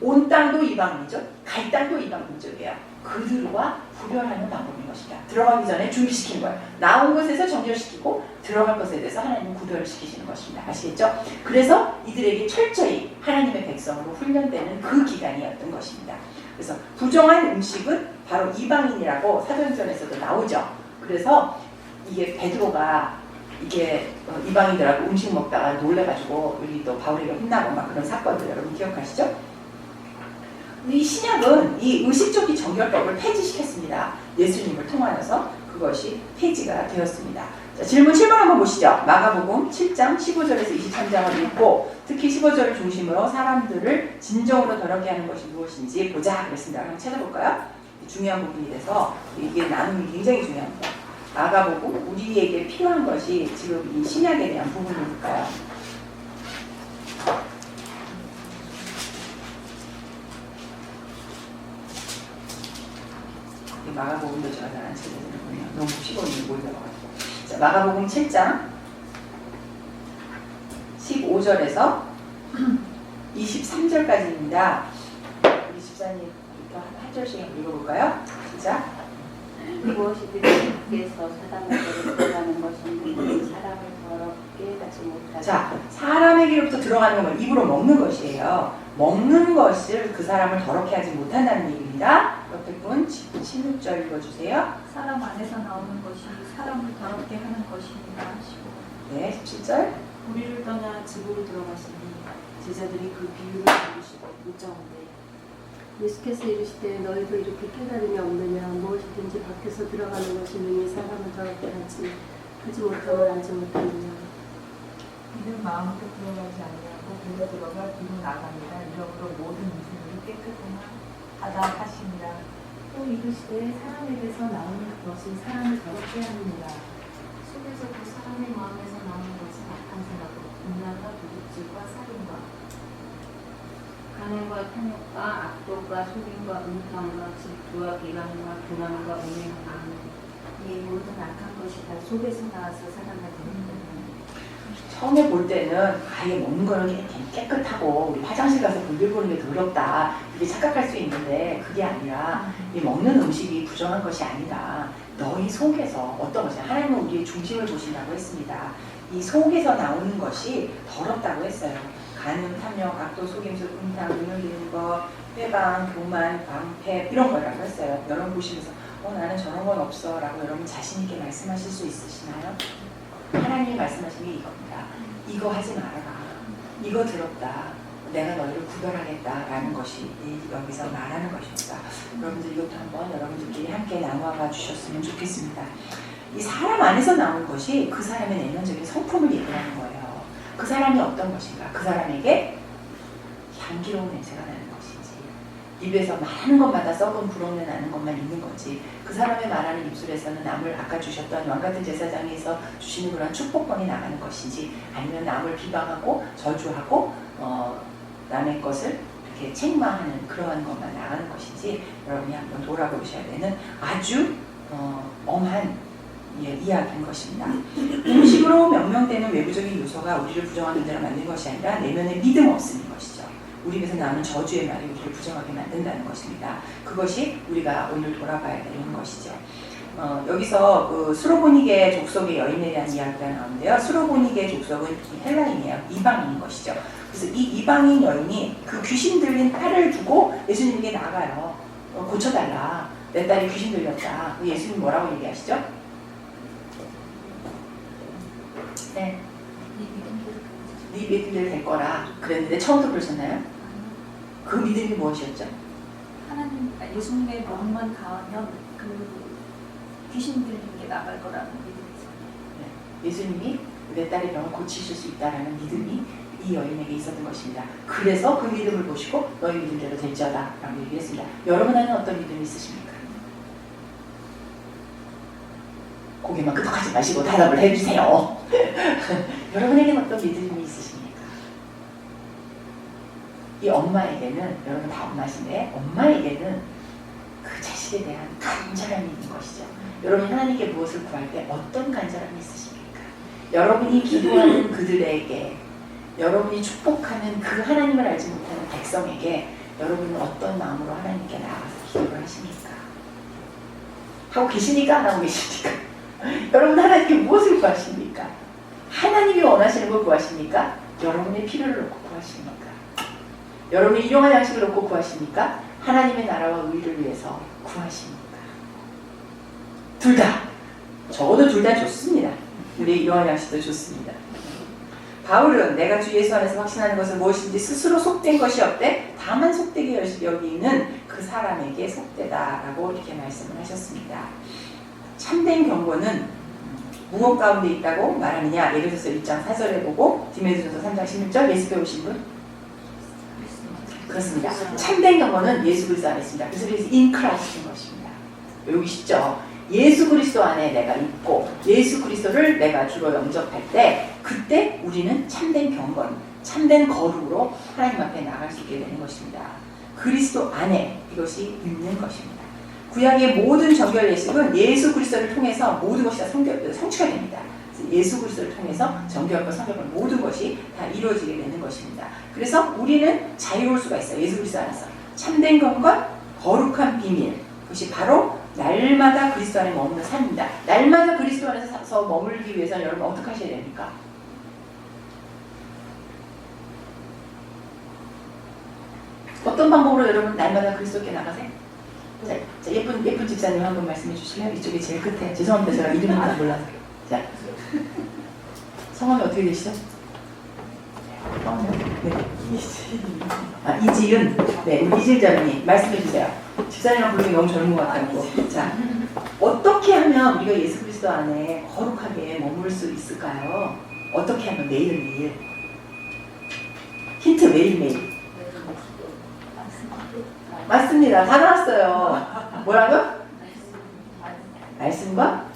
[SPEAKER 1] 온 땅도 이방 민족, 갈 땅도 이방 민족이에요. 그들과 구별하는 방법인 것이다. 들어가기 전에 준비시키는 거예요. 나온 것에서 정결시키고 들어갈 것에 대해서 하나님은 구별을 시키시는 것입니다. 아시겠죠? 그래서 이들에게 철저히 하나님의 백성으로 훈련되는 그 기간이었던 것입니다. 그래서 부정한 음식은 바로 이방인이라고 사도행전에서도 나오죠. 그래서 이게 베드로가 이게 이방인들하고 음식 먹다가 놀래가지고 여기 또 바울에게 혼나고 막 그런 사건들 여러분 기억하시죠? 이 신약은 이 의식적인 정결법을 폐지시켰습니다. 예수님을 통하여서 그것이 폐지가 되었습니다. 자, 질문 7번 한번 보시죠. 마가복음 7장 15절에서 23장을 읽고 특히 15절을 중심으로 사람들을 진정으로 더럽게 하는 것이 무엇인지 보자 그랬습니다. 한번 찾아볼까요? 중요한 부분이 돼서 이게 나눔이 굉장히 중요합니다. 마가복음 우리에게 필요한 것이 지금 이 신약에 대한 부분이니까요. 마가복음도 제가 잘 안 찾아드렸군요. 너무 15절이 모이더라고요. 자, 마가복음 7장 15절에서 23절까지입니다. 우리 집사님부터 한 절씩 읽어볼까요? 시작.
[SPEAKER 3] 무엇이든지 밖에서 사람에게로 들어가는 것은 사람을 더럽게 하지 못하다.
[SPEAKER 1] 자, 사람에게로부터 들어가는 건 입으로 먹는 것이에요. 먹는 것을 그 사람을 더럽게 하지 못한다는 얘기입니다. 옆에 분 16절 읽어주세요.
[SPEAKER 2] 사람 안에서 나오는 것이 사람을 더럽게 하는 것입니다.
[SPEAKER 1] 네, 17절.
[SPEAKER 4] 우리를 떠나 집으로 들어가시니 제자들이 그 비유를 들으시고 묻자온대
[SPEAKER 3] 예수께서 이르시되 너희도 이렇게 깨달음이 없느냐 무엇이든지 밖에서 들어가는 것이 능히 사람을 더럽게 하지 못함을 알지 못하느냐.
[SPEAKER 5] 이는 마음껏 들어가지 아니하고 배로 들어가 뒤로 나갑니다. 이러므로 모든 음식물이 깨끗하다 하시니라.
[SPEAKER 4] 또 이르시되 사람에게서 나오는 것이 사람을 더럽게 하느니라.
[SPEAKER 6] 속에서 그 사람의 마음에서 나오는 것은 악한 생각으로 음란과 도둑질과 살인과
[SPEAKER 3] 간음과 탐욕과 악독과 속임과 음탕과 질투와 비방과 교만과 음행함 이 모든 악한 것이 다 속에서 나와서 사람을 더럽게 하느니라.
[SPEAKER 1] 처음에 볼 때는 아예 먹는 거는 깨끗하고 우리 화장실 가서 볼일 보는 게 더럽다 이렇게 착각할 수 있는데 그게 아니라 이 먹는 음식이 부정한 것이 아니라 너희 속에서 어떤 것이 하나님은 우리의 중심을 보신다고 했습니다. 이 속에서 나오는 것이 더럽다고 했어요. 간음, 탐욕, 악독, 속임수, 음탕, 눈을 드는 것, 회방, 교만, 방패 이런 거라고 했어요. 여러분 보시면서 나는 저런 건 없어 라고 여러분 자신 있게 말씀하실 수 있으시나요? 하나님이 말씀하신 게 이겁니다. 이거 하지 말아라. 이거 더럽다. 내가 너희를 구별하겠다라는 것이 여기서 말하는 것입니다. 여러분들 이것도 한번 여러분들끼리 함께 나눠가 주셨으면 좋겠습니다. 이 사람 안에서 나온 것이 그 사람의 내면적인 성품을 얘기하는 거예요. 그 사람이 어떤 것인가? 그 사람에게 향기로운 냄새가 나는 것인지 입에서 말하는 것마다 썩은 불온내 나는 것만 있는 건지 그 사람의 말하는 입술에서는 남을 아까 주셨던 왕같은 제사장에서 주시는 그런 축복권이 나가는 것인지 아니면 남을 비방하고 저주하고 남의 것을 이렇게 책망하는 그러한 것만 나가는 것인지 여러분이 한번 돌아보셔야 되는 아주 엄한 이야기인 것입니다. 음식으로 명명되는 외부적인 요소가 우리를 부정하는 대로 만든 것이 아니라 내면의 믿음 없음인 것이죠. 우리 입에서 나오는 저주의 말이 우리를 부정하게 만든다는 것입니다. 그것이 우리가 오늘 돌아봐야 되는 것이죠. 여기서 그 수로보니게 족속의 여인에 대한 이야기가 나오는데요. 수로보니게 족속은 헬라인이에요. 이방인인 것이죠. 그래서 이 이방인 여인이 그 귀신 들린 딸을 두고 예수님에게 나가요. 고쳐달라. 내 딸이 귀신 들렸다. 예수님 뭐라고 얘기하시죠? 네. 네 믿음대로 될 거라 그랬는데 처음부터 그러셨나요? 그 믿음이 무엇이었죠?
[SPEAKER 2] 하나님, 예수님의 명만 닿으면 그 귀신 들린 게 나갈 거라는 믿음이 있어요.
[SPEAKER 1] 예수님이 내 딸의 병을 고치실 수 있다라는 믿음이 이 여인에게 있었던 것입니다. 그래서 그 믿음을 보시고 너희 믿음대로 될지어다 라고 얘기했습니다. 여러분 안에는 어떤 믿음이 있으십니까? 고개만 끄덕하지 마시고 대답을 해주세요. 여러분에게는 어떤 믿음이 있으십니까? 이 엄마에게는, 여러분 다 엄마신데 엄마에게는 그 자식에 대한 간절함이 있는 것이죠. 여러분 하나님께 무엇을 구할 때 어떤 간절함이 있으십니까? 여러분이 기도하는 그들에게, 여러분이 축복하는 그 하나님을 알지 못하는 백성에게 여러분은 어떤 마음으로 하나님께 나아가서 기도를 하십니까? 하고 계시니까 안 하고 계십니까? 여러분 하나님께 무엇을 구하십니까? 하나님이 원하시는 걸 구하십니까? 여러분의 필요를 놓고 구하십니까? 여러분의 일용할 양식을 놓고 구하십니까? 하나님의 나라와 의를 위해서 구하십니까? 둘 다. 적어도 둘 다 좋습니다. 우리의 일용할 양식도 좋습니다. 바울은 내가 주 예수 안에서 확신하는 것은 무엇인지 스스로 속된 것이 없대 다만 속되게 여기는 그 사람에게 속되다라고 이렇게 말씀을 하셨습니다. 참된 경고는 무엇 가운데 있다고 말하느냐? 예배소서 1장 4절에 보고 디모데전서 3장 16절 예수 배우신 분? 그렇습니다. 참된 경고는 예수 그리스도 안에 있습니다. 그래서 in Christ인 것입니다. 외우시죠? 예수 그리스도 안에 내가 있고 예수 그리스도를 내가 주로 영접할 때 그때 우리는 참된 경건, 참된 거룩으로 하나님 앞에 나갈 수 있게 되는 것입니다. 그리스도 안에 이것이 있는 것입니다. 구약의 모든 정결 예식은 예수 그리스도를 통해서 모든 것이 다 성취가 됩니다. 예수 그리스도를 통해서 정결과 성결과 모든 것이 다 이루어지게 되는 것입니다. 그래서 우리는 자유로울 수가 있어요. 예수 그리스도 안에서 참된 경건, 거룩한 비밀, 그것이 바로 날마다 그리스도 안에 머무는 삶입니다. 날마다 그리스도 안에서 머물기 위해서는 여러분 어떻게 하셔야 됩니까? 어떤 방법으로 여러분 날마다 그리스도께 나가세요? 자, 예쁜 집사님 한번 말씀해 주실래요? 이쪽에 제일 끝에. 죄송합니다. 제가 이름을 다 몰라서. 자, 성함이 어떻게 되시죠? 성함이요? 네. 이지윤. 네, 우리 이질자매님 말씀해 주세요. 집사님이랑 부르기 너무 젊은 것 같고. 자, 어떻게 하면 우리가 예수 그리스도 안에 거룩하게 머물 수 있을까요? 어떻게 하면 매일매일? 힌트 매일매일. 맞습니다. 다 나왔어요. 뭐라고요? 말씀과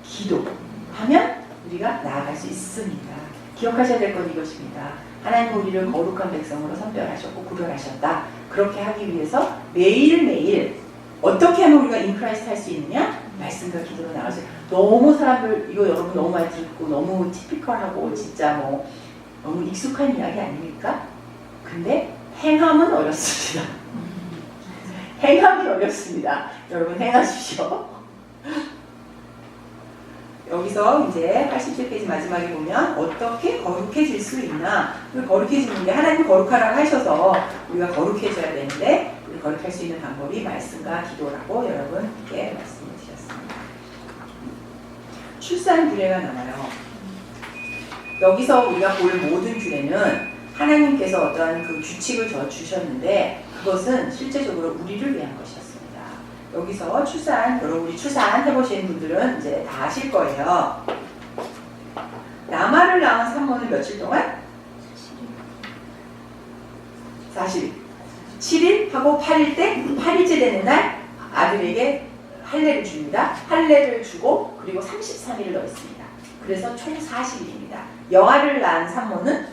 [SPEAKER 1] 기도 하면 우리가 나아갈 수 있습니다. 기억하셔야 될 건 이것입니다. 하나님은 우리를 거룩한 백성으로 선별하셨고 구별하셨다. 그렇게 하기 위해서 매일매일 어떻게 하면 우리가 인크라이스트 할 수 있느냐? 말씀과 기도로 나갈 수 있어요. 너무 사람들 이거 여러분 너무 많이 듣고 너무 티피컬하고 진짜 뭐 너무 익숙한 이야기 아닙니까? 근데 행함은 어렵습니다. 행함이 어렵습니다. 여러분 행하십시오. 여기서 이제 87페이지 마지막에 보면 어떻게 거룩해질 수 있나? 거룩해지는 게 하나님 거룩하라고 하셔서 우리가 거룩해져야 되는데 우리 거룩할 수 있는 방법이 말씀과 기도라고 여러분께 말씀을 드렸습니다. 출산 규례가 나와요. 여기서 우리가 볼 모든 규례는 하나님께서 어떠한 그 규칙을 주셨는데 그것은 실제적으로 우리를 위한 것이었습니다. 여기서 출산, 여러분 우리 출산 해보신 분들은 이제 다 아실 거예요. 나마를 낳은 산모는 며칠 동안? 40일. 7일 하고 8일 때 8일째 되는 날 아들에게 할례를 줍니다. 할례를 주고 그리고 33일을 넣었습니다. 그래서 총 40일입니다. 여아를 낳은 산모는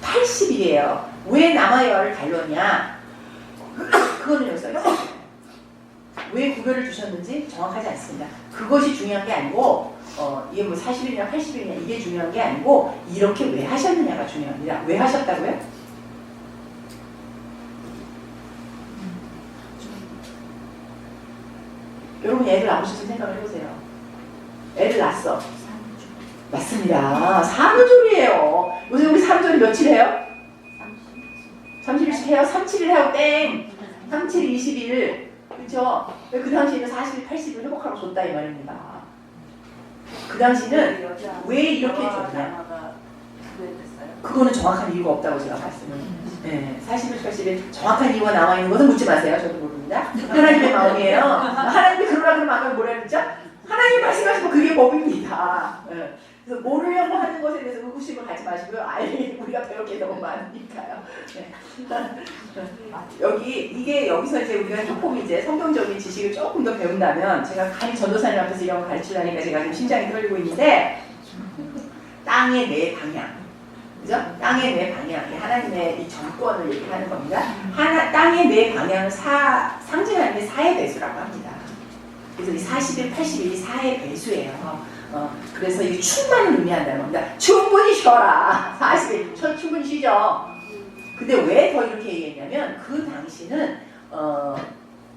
[SPEAKER 1] 80일이에요. 왜 남아 여아를 달렸냐? 그거는 여기서 왜 구별을 주셨는지 정확하지 않습니다. 그것이 중요한 게 아니고 이게 뭐 40일이냐 80일이냐 이게 중요한 게 아니고 이렇게 왜 하셨느냐가 중요합니다. 왜 하셨다고요? 여러분 애를 낳으셔서 생각을 해보세요. 애를 낳았어. 맞습니다. 사무절이에요. 요새 우리 사무절이 며칠 해요? 30일씩 해요? 37일 해요? 땡! 37일, 20일. 그렇죠? 그 당시에는 40일, 80일 회복하고 줬다 이 말입니다. 그 당시는 왜 이렇게 줬냐? 그거는 정확한 이유가 없다고 제가 말씀을. 네, 40일, 80일 정확한 이유가 나와 있는 것은 묻지 마세요. 저도 모릅니다. 하나님의 마음이에요. 하나님이 그러라 그러면 아까 뭐라 그랬죠? 하나님 말씀하시면 그게 법입니다. 네. 그래서 모르려고 하는 것에 대해서 의구심을 가지 마시고요. 아예 우리가 배울 게 너무 많으니까요. 네. 이게 여기서 이제 우리가 조금 이제 성경적인 지식을 조금 더 배운다면 제가 감히 전도사님 앞에서 이런 거 가르치려니까 제가 지금 심장이 떨리고 있는데 땅의 내 방향. 그죠? 땅의 내 방향, 하나님의 이 정권을 얘기하는 겁니다. 땅의 내 방향을 상징하는 게 4의 배수라고 합니다. 그래서 이 40일, 80일이 4의 배수예요. 그래서 이 충만을 의미한다는 겁니다. 충분히 쉬어라. 40일, 충분히 쉬죠. 근데 왜 더 이렇게 얘기했냐면 그 당시는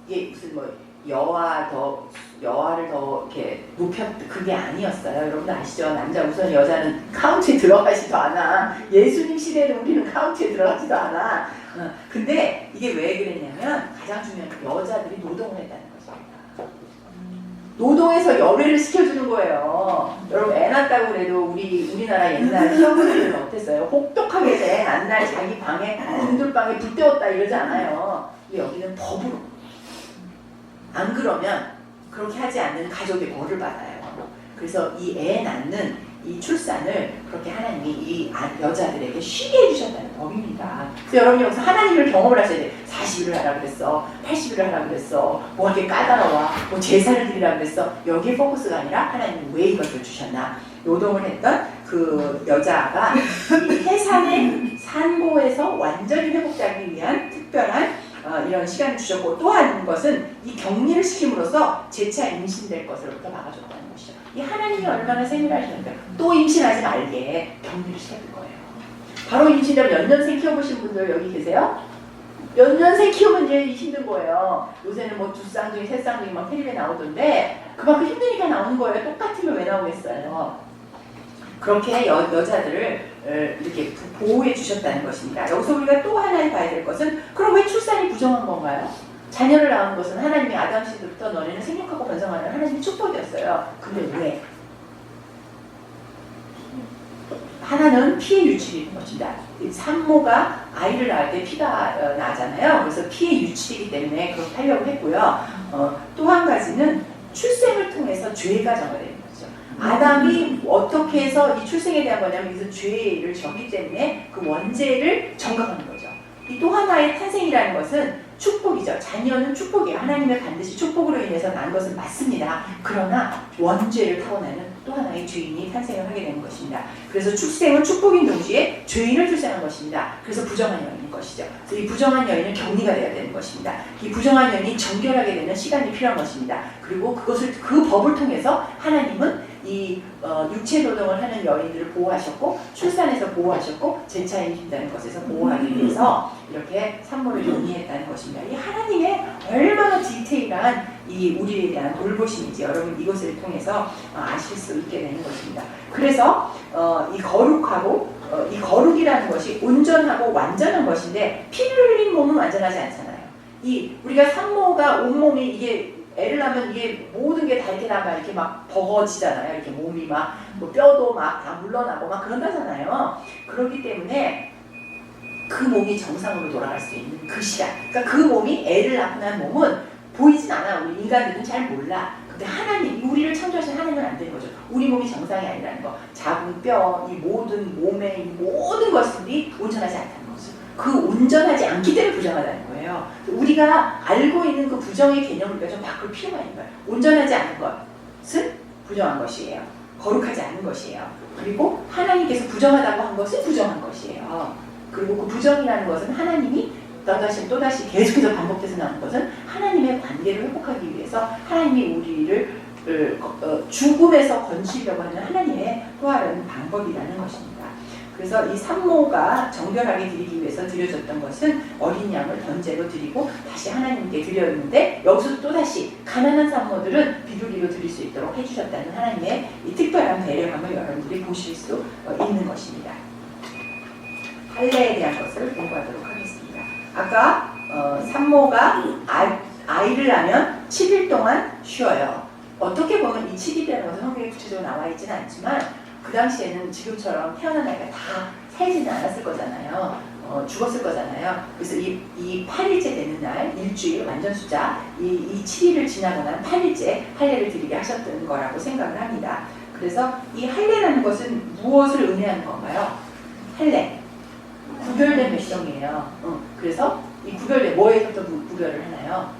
[SPEAKER 1] 이게 무슨 뭐 여아를 더 이렇게 높였 그게 아니었어요. 여러분들 아시죠? 남자 우선 여자는 카운트에 들어가지도 않아. 예수님 시대에는 우리는 카운트에 들어가지도 않아. 근데 이게 왜 그랬냐면 가장 중요한 건 여자들이 노동을 했다는 것입니다. 노동에서 열애를 시켜주는 거예요. 여러분 애 낳았다고 그래도 우리나라 옛날 시어머니들은 어땠어요? 혹독하게 애 낳은 날 자기 방에 분들방에 불 때웠다 이러지 않아요. 근데 여기는 법으로. 안 그러면 그렇게 하지 않는 가족의 벌을 받아요. 그래서 이 애 낳는 이 출산을 그렇게 하나님이 이 여자들에게 쉬게 해주셨다는 법입니다. 그래서 여러분이 여기서 하나님을 경험을 하셔야 돼요. 40일을 하라 그랬어. 80일을 하라 그랬어. 뭐 이렇게 까다로워. 뭐 제사를 드리라 그랬어. 여기에 포커스가 아니라 하나님이 왜 이것을 주셨나. 노동을 했던 그 여자가 이 해산의 산고에서 완전히 회복되기 위한 특별한 이런 시간을 주셨고 또 한 것은 이 격리를 시킴으로써 재차 임신될 것으로부터 막아줬다는 것이죠. 이 하나님이 얼마나 세밀하시는데 또 임신하지 말게 격리를 시켰던 거예요. 바로 임신되면 연년생 키워보신 분들 여기 계세요? 연년생 키우면 이제 힘든 거예요. 요새는 뭐 2쌍둥이, 3쌍둥이 막 텔레비에 나오던데 그만큼 힘드니까 나오는 거예요. 똑같으면 왜 나오겠어요? 그렇게 여자들을 이렇게 보호해 주셨다는 것입니다. 여기서 우리가 또 하나 봐야 될 것은 그럼 왜 출산이 부정한 건가요? 자녀를 낳은 것은 하나님이 아담 시대부터 너네는 생육하고 번성하는 하나님의 축복이었어요. 근데 왜? 하나는 피의 유출인 것입니다. 산모가 아이를 낳을 때 피가 나잖아요. 그래서 피의 유출이기 때문에 그렇게 하려고 했고요. 또 한 가지는 출생을 통해서 죄가 정화되는 거죠. 아담이 어떻게 해서 이 출생에 대한 거냐면 여기서 죄를 졌기 때문에 그 원죄를 정각하는 거죠. 이 또 하나의 탄생이라는 것은 축복이죠. 자녀는 축복이에요. 하나님의 반드시 축복으로 인해서 난 것은 맞습니다. 그러나 원죄를 타고나는 또 하나의 죄인이 탄생을 하게 되는 것입니다. 그래서 출생은 축복인 동시에 죄인을 출생한 것입니다. 그래서 부정한 여인인 것이죠. 그래서 이 부정한 여인은 격리가 되어야 되는 것입니다. 이 부정한 여인이 정결하게 되는 시간이 필요한 것입니다. 그리고 그 법을 통해서 하나님은 이 육체 노동을 하는 여인들을 보호하셨고 출산에서 보호하셨고 재차 임신다는 것에서 보호하기 위해서 이렇게 산모를 용의했다는 것입니다. 이 하나님의 얼마나 디테일한 이 우리에 대한 돌보심인지 여러분 이것을 통해서 아실 수 있게 되는 것입니다. 그래서 이 거룩하고 이 거룩이라는 것이 온전하고 완전한 것인데 피를 흘린 몸은 완전하지 않잖아요. 이 우리가 산모가 온몸이 이게 애를 낳으면 이게 모든 게 다 이렇게 이렇게 막 버거지잖아요. 이렇게 몸이 막 뭐 뼈도 막 다 물러나고 막 그런다잖아요. 그렇기 때문에 그 몸이 정상으로 돌아갈 수 있는 그 시간. 그러니까 그 몸이 애를 낳고 난 몸은 보이진 않아. 우리 인간들은 잘 몰라. 근데 하나님, 우리를 창조하신 하나님은 안 되는 거죠. 우리 몸이 정상이 아니라는 거. 작은 뼈, 이 모든 몸의 이 모든 것들이 온전하지 않다는 거죠. 그 온전하지 않기 때문에 부정하다는 거예요. 우리가 알고 있는 그 부정의 개념을 우리가 좀 바꿀 필요가 있는 거예요. 온전하지 않은 것은 부정한 것이에요. 거룩하지 않은 것이에요. 그리고 하나님께서 부정하다고 한 것은 부정한 것이에요. 그리고 그 부정이라는 것은 하나님이 또다시 계속해서 반복돼서 나오는 것은 하나님의 관계를 회복하기 위해서 하나님이 우리를 죽음에서 건지려고 하는 하나님의 또 다른 방법이라는 것입니다. 그래서 이 산모가 정결하게 드리기 위해서 드려졌던 것은 어린 양을 번제로 드리고 다시 하나님께 드렸는데 여기서 또다시 가난한 산모들은 비둘기로 드릴 수 있도록 해주셨다는 하나님의 이 특별한 배려함을 여러분들이 보실 수 있는 것입니다. 할례에 대한 것을 공부하도록 하겠습니다. 아까 산모가 아이를 낳으면 7일 동안 쉬어요. 어떻게 보면 이 7일이라는 것은 성경에 구체적으로 나와 있지는 않지만 그 당시에는 지금처럼 태어난 아이가 다 살지는 않았을 거잖아요. 죽었을 거잖아요. 그래서 이 8일째 되는 날, 일주일, 완전 숫자, 이 7일을 지나고 난 8일째 할례를 드리게 하셨던 거라고 생각을 합니다. 그래서 이 할례라는 것은 무엇을 의미하는 건가요? 할례. 구별된 백성이에요. 그래서 이 구별된, 뭐에서부터 구별을 하나요?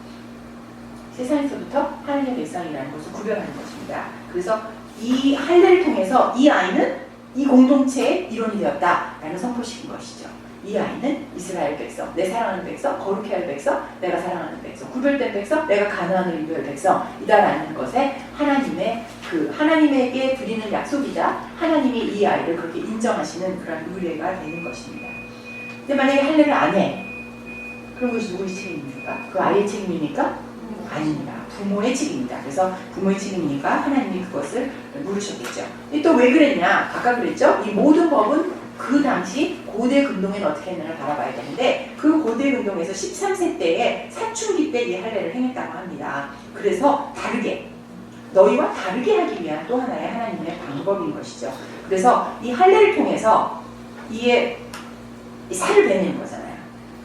[SPEAKER 1] 세상에서부터 하나님의 백성이라는 것을 구별하는 것입니다. 그래서 이 할례를 통해서 이 아이는 이 공동체의 일원이 되었다라는 선포시킨 것이죠. 이 아이는 이스라엘 백성, 내 사랑하는 백성, 거룩해야 할 백성, 내가 사랑하는 백성, 구별된 백성, 내가 가나안을 인도할 백성이다라는 것에 하나님에게 드리는 약속이자 하나님이 이 아이를 그렇게 인정하시는 그런 의례가 되는 것입니다. 근데 만약에 할례를 안 해, 그럼 그것이 누구의 책임입니까? 그 아이의 책임입니까? 아닙니다. 부모의 책임입니다. 그래서 부모의 책임이니까 하나님이 그것을 물으셨겠죠. 또 왜 그랬냐? 아까 그랬죠? 이 모든 법은 그 당시 고대 근동에는 어떻게 했느냐를 바라봐야 되는데 그 고대 근동에서 13세 때에 사춘기 때 이 할례를 행했다고 합니다. 그래서 다르게 너희와 다르게 하기 위한 또 하나의 하나님의 방법인 것이죠. 그래서 이 할례를 통해서 이 살을 베내는 거잖아요.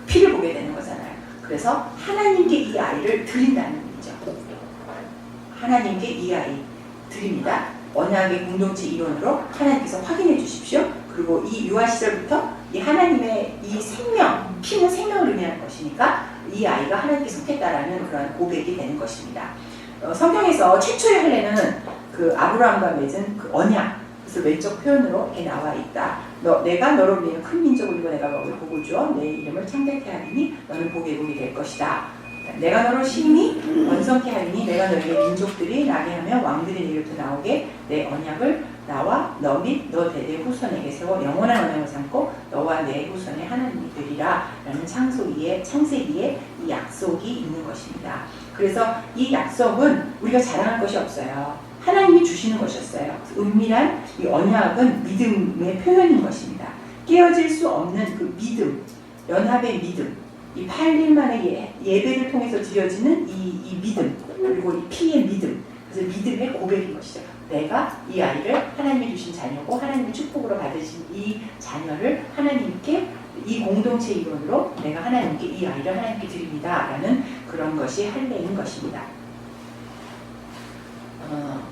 [SPEAKER 1] 피를 보게 되는 거잖아요. 그래서 하나님께 이 아이를 드린다는 의미죠. 하나님께 이 아이 드립니다. 언약의 공동체 일원으로 하나님께서 확인해 주십시오. 그리고 이 유아 시절부터 이 하나님의 이 생명, 피는 생명을 의미하는 것이니까 이 아이가 하나님께 속했다라는 그런 고백이 되는 것입니다. 성경에서 최초의 할례는 그 아브라함과 맺은 그 언약, 그래서 왼쪽 표현으로 이렇게 나와 있다. 내가 너를 위해 큰 민족을 이루어 내가 너를 복을 주어 내 이름을 창대케 하리니 너는 복의 복이 될 것이다. 내가 너를 심히 번성케 하리니 내가 너에게 민족들이 나게 하며 왕들이 내게부터 나오게 내 언약을 나와 너 및 너 대대 후손에게 세워 영원한 언약을 삼고 너와 내 후손의 하나님이 되리라 라는 창세기에 이 약속이 있는 것입니다. 그래서 이 약속은 우리가 자랑할 것이 없어요. 하나님이 주시는 것이었어요. 은밀한 이 언약은 믿음의 표현인 것입니다. 깨어질 수 없는 그 믿음, 연합의 믿음, 이 8일 만에 예배를 통해서 드려지는 이 믿음, 그리고 이 피의 믿음, 그래서 믿음의 고백인 것이죠. 내가 이 아이를 하나님이 주신 자녀고 하나님의 축복으로 받으신 이 자녀를 하나님께 이 공동체 일원으로 내가 하나님께 이 아이를 하나님께 드립니다 라는 그런 것이 할례인 것입니다.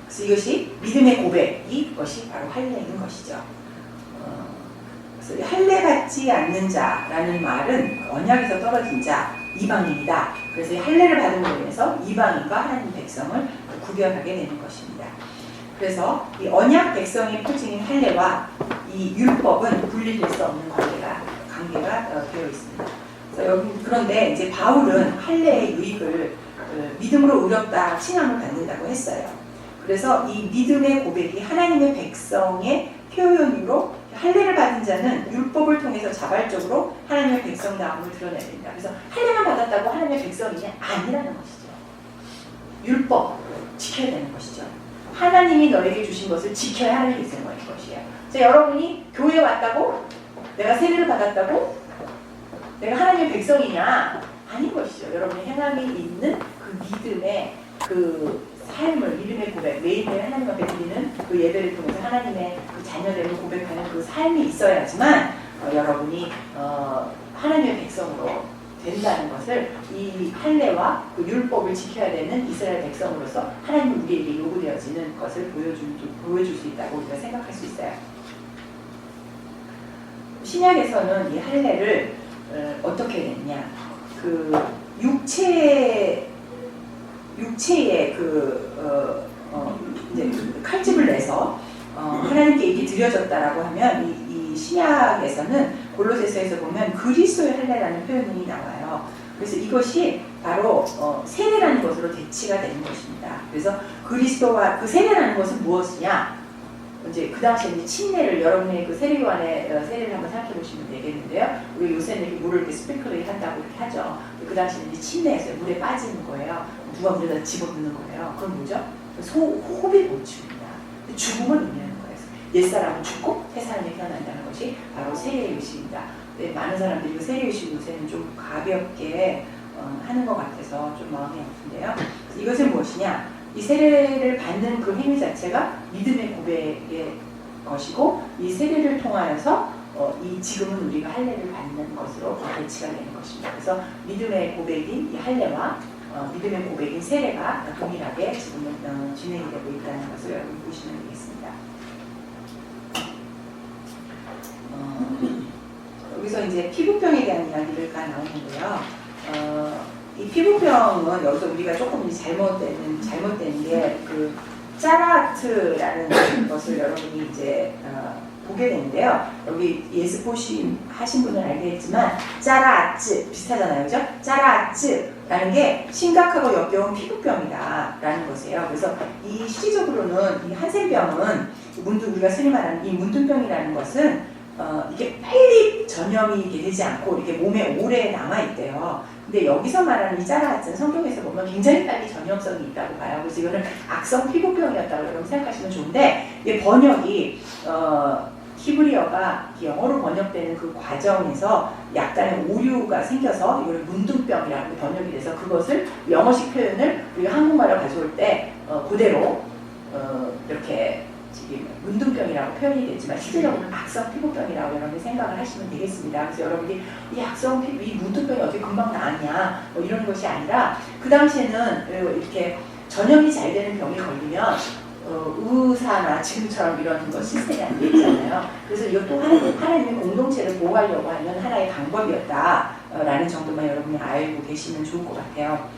[SPEAKER 1] 그래서 이것이 믿음의 고백이 것이 바로 할례인 것이죠. 그래서 할례 받지 않는 자라는 말은 언약에서 떨어진 자, 이방인이다. 그래서 할례를 받음으로 인해서 이방인과 하나님 백성을 구별하게 되는 것입니다. 그래서 이 언약 백성의 표징인 할례와 이 율법은 분리될 수 없는 관계가 되어 있습니다. 그런데 이제 바울은 할례의 유익을 믿음으로 의롭다 칭함을 받는다고 했어요. 그래서 이 믿음의 고백이 하나님의 백성의 표현으로 할례를 받은 자는 율법을 통해서 자발적으로 하나님의 백성다움을 드러내야 됩니다. 그래서 할례만 받았다고 하나님의 백성이 아니라는 것이죠. 율법 지켜야 되는 것이죠. 하나님이 너에게 주신 것을 지켜야 하는 백성인 것이에요. 여러분이 교회에 왔다고 내가 세례를 받았다고 내가 하나님의 백성이냐? 아닌 것이죠. 여러분이 행함이 있는 그 믿음의 그 삶을, 믿음의 고백, 매일매일 하나님 앞에 드리는 그 예배를 통해서 하나님의 그 자녀됨을 고백하는 그 삶이 있어야지만 여러분이 하나님의 백성으로 된다는 것을 이 할례와 그 율법을 지켜야 되는 이스라엘 백성으로서 하나님 우리에게 요구되어지는 것을 보여줄 수 있다고 우리가 생각할 수 있어요. 신약에서는 이 할례를 어떻게 했냐? 그 육체의 이제 칼집을 내서 하나님께 이게 드려졌다라고 하면 이 신약에서는 골로새서에서 보면 그리스도의 할례라는 표현이 나와요. 그래서 이것이 바로 세례라는 것으로 대치가 되는 것입니다. 그래서 그리스도와 그 세례라는 것은 무엇이냐? 이제 그 당시에 이제 침례를 여러분의 그 세례요한의 세례를 한번 생각해 보시면 되겠는데요. 우리 요새는 이렇게 물을 이렇게 스프링클링 한다고 이렇게 하죠. 그 당시에는 이제 침례에서 물에 빠지는 거예요. 누가 물에다 집어넣는 거예요. 그건 뭐죠? 호흡의 보충입니다. 죽음을 의미하는 거예요. 옛사람은 죽고 새사람이 태어난다는 것이 바로 세례의식입니다. 많은 사람들이 그 세례의식 요새는 좀 가볍게 하는 것 같아서 좀 마음이 아픈데요. 이것은 무엇이냐? 이 세례를 받는 그 행위 자체가 믿음의 고백의 것이고 이 세례를 통하여서 이 지금은 우리가 할례를 받는 것으로 배치가 되는 것입니다. 그래서 믿음의 고백인 이 할례와 믿음의 고백인 세례가 동일하게 지금은 진행이 되고 있다는 것을 여러분 보시면 되겠습니다. 여기서 이제 피부병에 대한 이야기가 나오는데요. 이 피부병은 여기서 우리가 조금 잘못된 게 그 짜라트라는 것을 여러분이 이제 보게 되는데요. 여기 예스포시 하신 분은 알겠지만 짜라츠 비슷하잖아요, 그죠? 짜라츠라는 게 심각하고 역겨운 피부병이다라는 것이에요. 그래서 이 실질적으로는 이 한센병은 우리가 흔히 말하는 이 문둥병이라는 것은 이게 빨리 전염이 되지 않고 이렇게 몸에 오래 남아 있대요. 근데 여기서 말하는 이 짜라츠는 성경에서 보면 굉장히 빨리 전염성이 있다고 봐요. 그래서 이거는 악성 피부병이었다고 여러분 생각하시면 좋은데 이게 번역이 히브리어가 영어로 번역되는 그 과정에서 약간의 오류가 생겨서 이걸 문둥병이라고 번역이 돼서 그것을 영어식 표현을 우리가 한국말로 가져올 때 그대로 이렇게 지금 문둥병이라고 표현이 됐지만 실제로는 악성 피부병이라고 여러분이 생각을 하시면 되겠습니다. 그래서 여러분이 이 악성 피부, 이 문둥병이 어떻게 금방 나았냐 뭐 이런 것이 아니라 그 당시에는 이렇게 전염이 잘 되는 병이 걸리면 의사나 지금처럼 이런 거 시스템이 안 돼 있잖아요. 그래서 이것도 하나님의 공동체를 보호하려고 하는 하나의 방법이었다라는 정도만 여러분이 알고 계시면 좋을 것 같아요.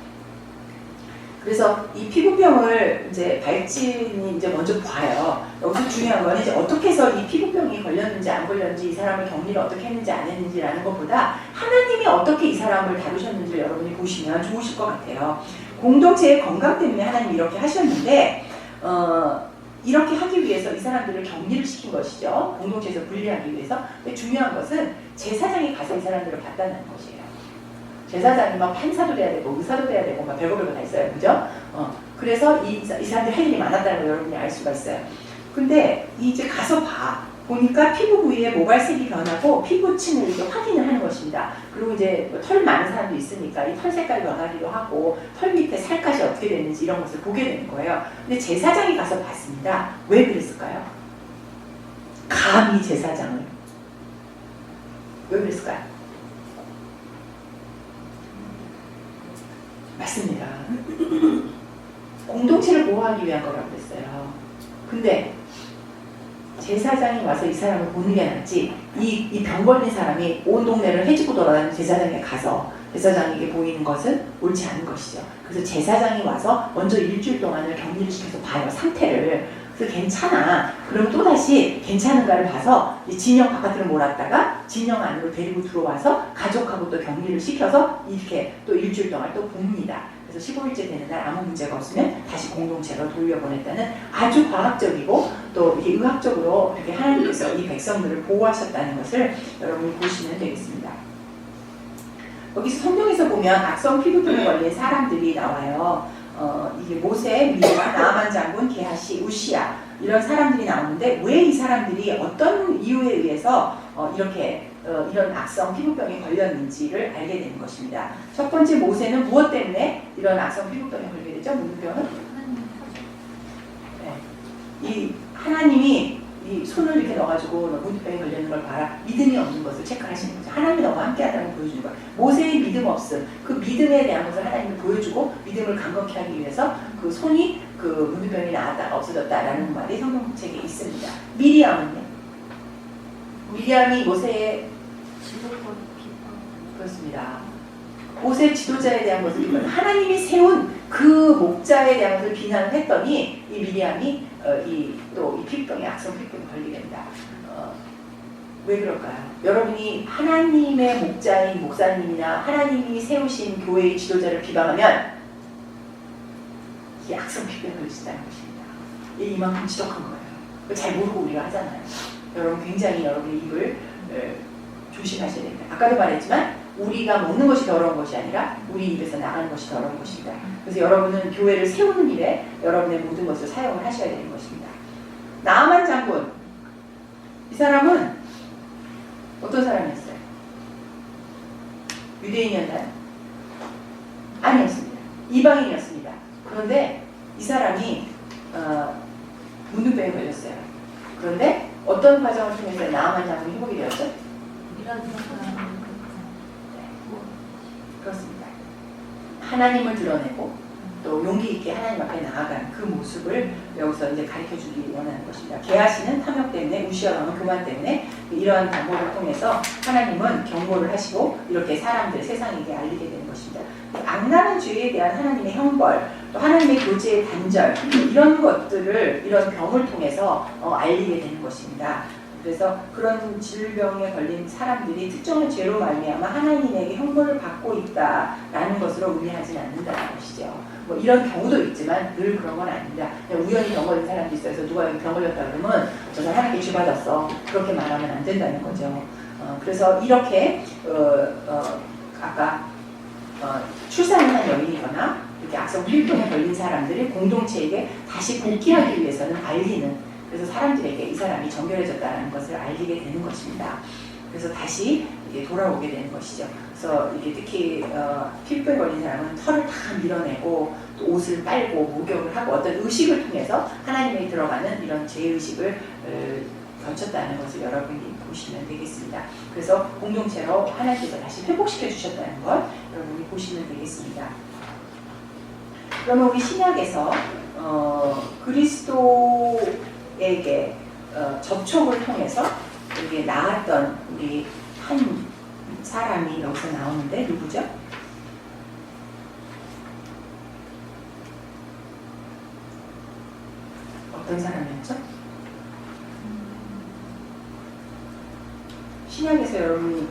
[SPEAKER 1] 그래서 이 피부병을 이제 발진이 이제 먼저 봐요. 여기서 중요한 건 이제 어떻게 해서 이 피부병이 걸렸는지 안 걸렸는지 이 사람을 격리를 어떻게 했는지 안 했는지라는 것보다 하나님이 어떻게 이 사람을 다루셨는지를 여러분이 보시면 좋으실 것 같아요. 공동체의 건강 때문에 하나님이 이렇게 하셨는데 이렇게 하기 위해서 이 사람들을 격리를 시킨 것이죠. 공동체에서 분리하기 위해서. 근데 중요한 것은 제사장이 가서 이 사람들을 봤다는 것이에요. 제사장이 막 판사도 돼야 되고 의사도 돼야 되고 막 별거 다 있어요. 그죠? 그래서 이 사람들이 할 일이 많았다는 걸 여러분이 알 수가 있어요. 근데 이제 가서 보니까 피부 부위에 모발색이 변하고 피부층을 이렇게 확인을 하는 것입니다. 그리고 이제 털 많은 사람도 있으니까 이 털 색깔이 변하기도 하고 털 밑에 살갗이 어떻게 되는지 이런 것을 보게 되는 거예요. 근데 제사장이 가서 봤습니다. 왜 그랬을까요? 감히 제사장을. 왜 그랬을까요? 맞습니다. 공동체를 보호하기 위한 거라고 그랬어요. 근데 제사장이 와서 이 사람을 보는 게 낫지 이 병 걸린 사람이 온 동네를 헤집고 돌아다니는 제사장에 가서 제사장에게 보이는 것은 옳지 않은 것이죠. 그래서 제사장이 와서 먼저 일주일 동안을 격리를 시켜서 봐요. 상태를. 그래서 괜찮아. 그럼 또다시 괜찮은가를 봐서 진영 바깥으로 몰았다가 진영 안으로 데리고 들어와서 가족하고 또 격리를 시켜서 이렇게 또 일주일 동안 또 봅니다. 그래서 15일째 되는 날 아무 문제가 없으면 다시 공동체로 돌려보냈다는 아주 과학적이고 또 이렇게 의학적으로 이렇게 하나님께서 이 백성들을 보호하셨다는 것을 여러분이 보시면 되겠습니다. 여기서 성경에서 보면 악성 피부병에 걸린 사람들이 나와요. 이게 모세, 미리암, 나아만 장군, 게하시, 우시야 이런 사람들이 나오는데 왜 이 사람들이 어떤 이유에 의해서 이렇게 이런 악성 피부병에 걸렸는지를 알게 되는 것입니다. 첫 번째 모세는 무엇 때문에 이런 악성 피부병에 걸리게 되죠? 문둥병은? 네. 이 하나님이 이 손을 이렇게 넣어가지고 문둥병에 걸리는 걸 봐라. 믿음이 없는 것을 체크하시는 거죠. 하나님이 너와 함께하다는 걸 보여주는 거예요. 모세의 믿음 없음, 그 믿음에 대한 것을 하나님이 보여주고 믿음을 강건케 하기 위해서 그 손이 그 문둥병이 나았다가 없어졌다라는 말이 성경책에 있습니다. 미리암은요? 미리암이 모세의 그렇습니다. 모세 지도자에 대한 것을 비판, 하나님이 세운 그 목자에 대한 것을 비난을 했더니 이 미리암이 이 피부병에 악성 피부병에 걸리게 됩니다. 왜 그럴까요? 여러분이 하나님의 목자인 목사님이나 하나님이 세우신 교회의 지도자를 비방하면 이 악성 피부병에 걸리신다는 것입니다. 이만큼 지독한 거예요. 잘 모르고 우리가 하잖아요. 여러분 굉장히 여러분의 입을 조심하셔야 됩니다. 아까도 말했지만 우리가 먹는 것이 더러운 것이 아니라 우리 입에서 나가는 것이 더러운 것입니다. 그래서 여러분은 교회를 세우는 일에 여러분의 모든 것을 사용을 하셔야 되는 것입니다. 나아만 장군, 이 사람은 어떤 사람이었어요? 유대인이었나요? 아니었습니다. 이방인이었습니다. 그런데 이 사람이 문둥병에 걸렸어요. 그런데 어떤 과정을 통해서 나아만 장군이 회복이 되었죠? 그렇습니다. 하나님을 드러내고 또 용기 있게 하나님 앞에 나아간 그 모습을 여기서 이제 가르쳐주기 원하는 것입니다. 게하시는 탐욕 때문에, 우시아 왕은 교만 때문에 이러한 방법을 통해서 하나님은 경고를 하시고 이렇게 사람들, 세상에게 알리게 되는 것입니다. 악랄한 죄에 대한 하나님의 형벌, 또 하나님의 교제의 단절, 이런 것들을, 이런 병을 통해서 알리게 되는 것입니다. 그래서 그런 질병에 걸린 사람들이 특정한 죄로 말미암아 하나님에게 형벌을 받고 있다라는 것으로 의미하지는 않는다는 것이죠. 뭐 이런 경우도 있지만 늘 그런 건 아닙니다. 그냥 우연히 병 걸린 사람도 있어서 누가 여기 병 걸렸다 그러면 저 사람 하나님께 죄 받았어. 그렇게 말하면 안 된다는 거죠. 그래서 이렇게 아까 출산을 한 여인이거나 이렇게 악성 필통에 걸린 사람들이 공동체에게 다시 복귀하기 위해서는 알리는, 그래서 사람들에게 이 사람이 정결해졌다는 것을 알리게 되는 것입니다. 그래서 다시 이게 돌아오게 되는 것이죠. 그래서 이게 특히 피부에 걸린 사람은 털을 다 밀어내고 또 옷을 빨고 목욕을 하고 어떤 의식을 통해서 하나님에 들어가는 이런 죄의식을 거쳤다는 것을 여러분이 보시면 되겠습니다. 그래서 공동체로 하나님께서 다시 회복시켜 주셨다는 것 여러분이 보시면 되겠습니다. 그러면 우리 신약에서 그리스도에게 접촉을 통해서 이게 나았던 우리 한 사람이 여기서 나오는데 누구죠? 어떤 사람이었죠? 신약에서 여러분이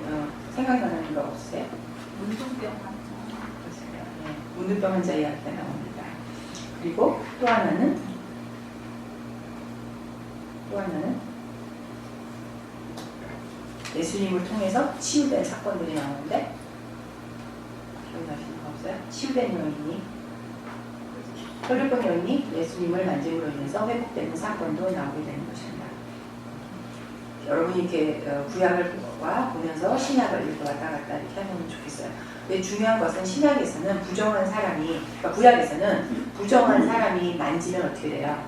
[SPEAKER 1] 생각나는 거 없으세요?
[SPEAKER 2] 문둥병 환자.
[SPEAKER 1] 네, 문둥병 환자 이야기가 나옵니다. 그리고 또 하나는 예수님을 통해서 치유된 사건들이 나오는데 기억나시는 거 없어요? 치유된 여인이, 혈류병 여인이 예수님을 만짐으로 인해서 회복되는 사건도 나오게 되는 것입니다. 여러분이 이렇게 구약을 보면서 신약을 이렇게 왔다 갔다 이렇게 하면 좋겠어요. 근데 중요한 것은 신약에서는 부정한 사람이, 그러니까 구약에서는 부정한 사람이 만지면 어떻게 돼요?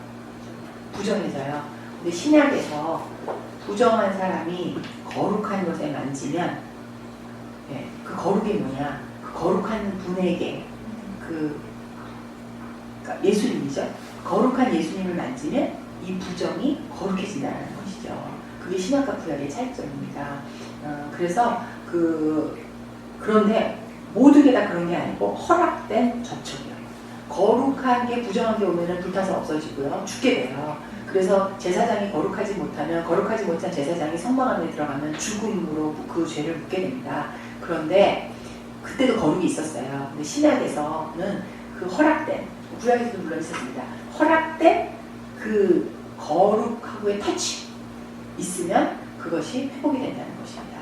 [SPEAKER 1] 부정해져요. 근데 신약에서 부정한 사람이 거룩한 것에 만지면, 그 거룩이 뭐냐? 그 거룩한 분에게 그러니까 예수님이죠. 거룩한 예수님을 만지면 이 부정이 거룩해진다는 것이죠. 그게 신약과 구약의 차이점입니다. 그래서 그런데 모든 게 다 그런 게 아니고 허락된 접촉이에요. 거룩한 게 부정한 게 오면은 불타서 없어지고요, 죽게 돼요. 그래서 제사장이 거룩하지 못하면, 거룩하지 못한 제사장이 성막 안에 들어가면 죽음으로 그 죄를 묻게 됩니다. 그런데 그때도 거룩이 있었어요. 근데 신약에서는 그 허락된, 구약에서도 물론 있었습니다. 허락된 그 거룩하고의 터치 있으면 그것이 회복이 된다는 것입니다.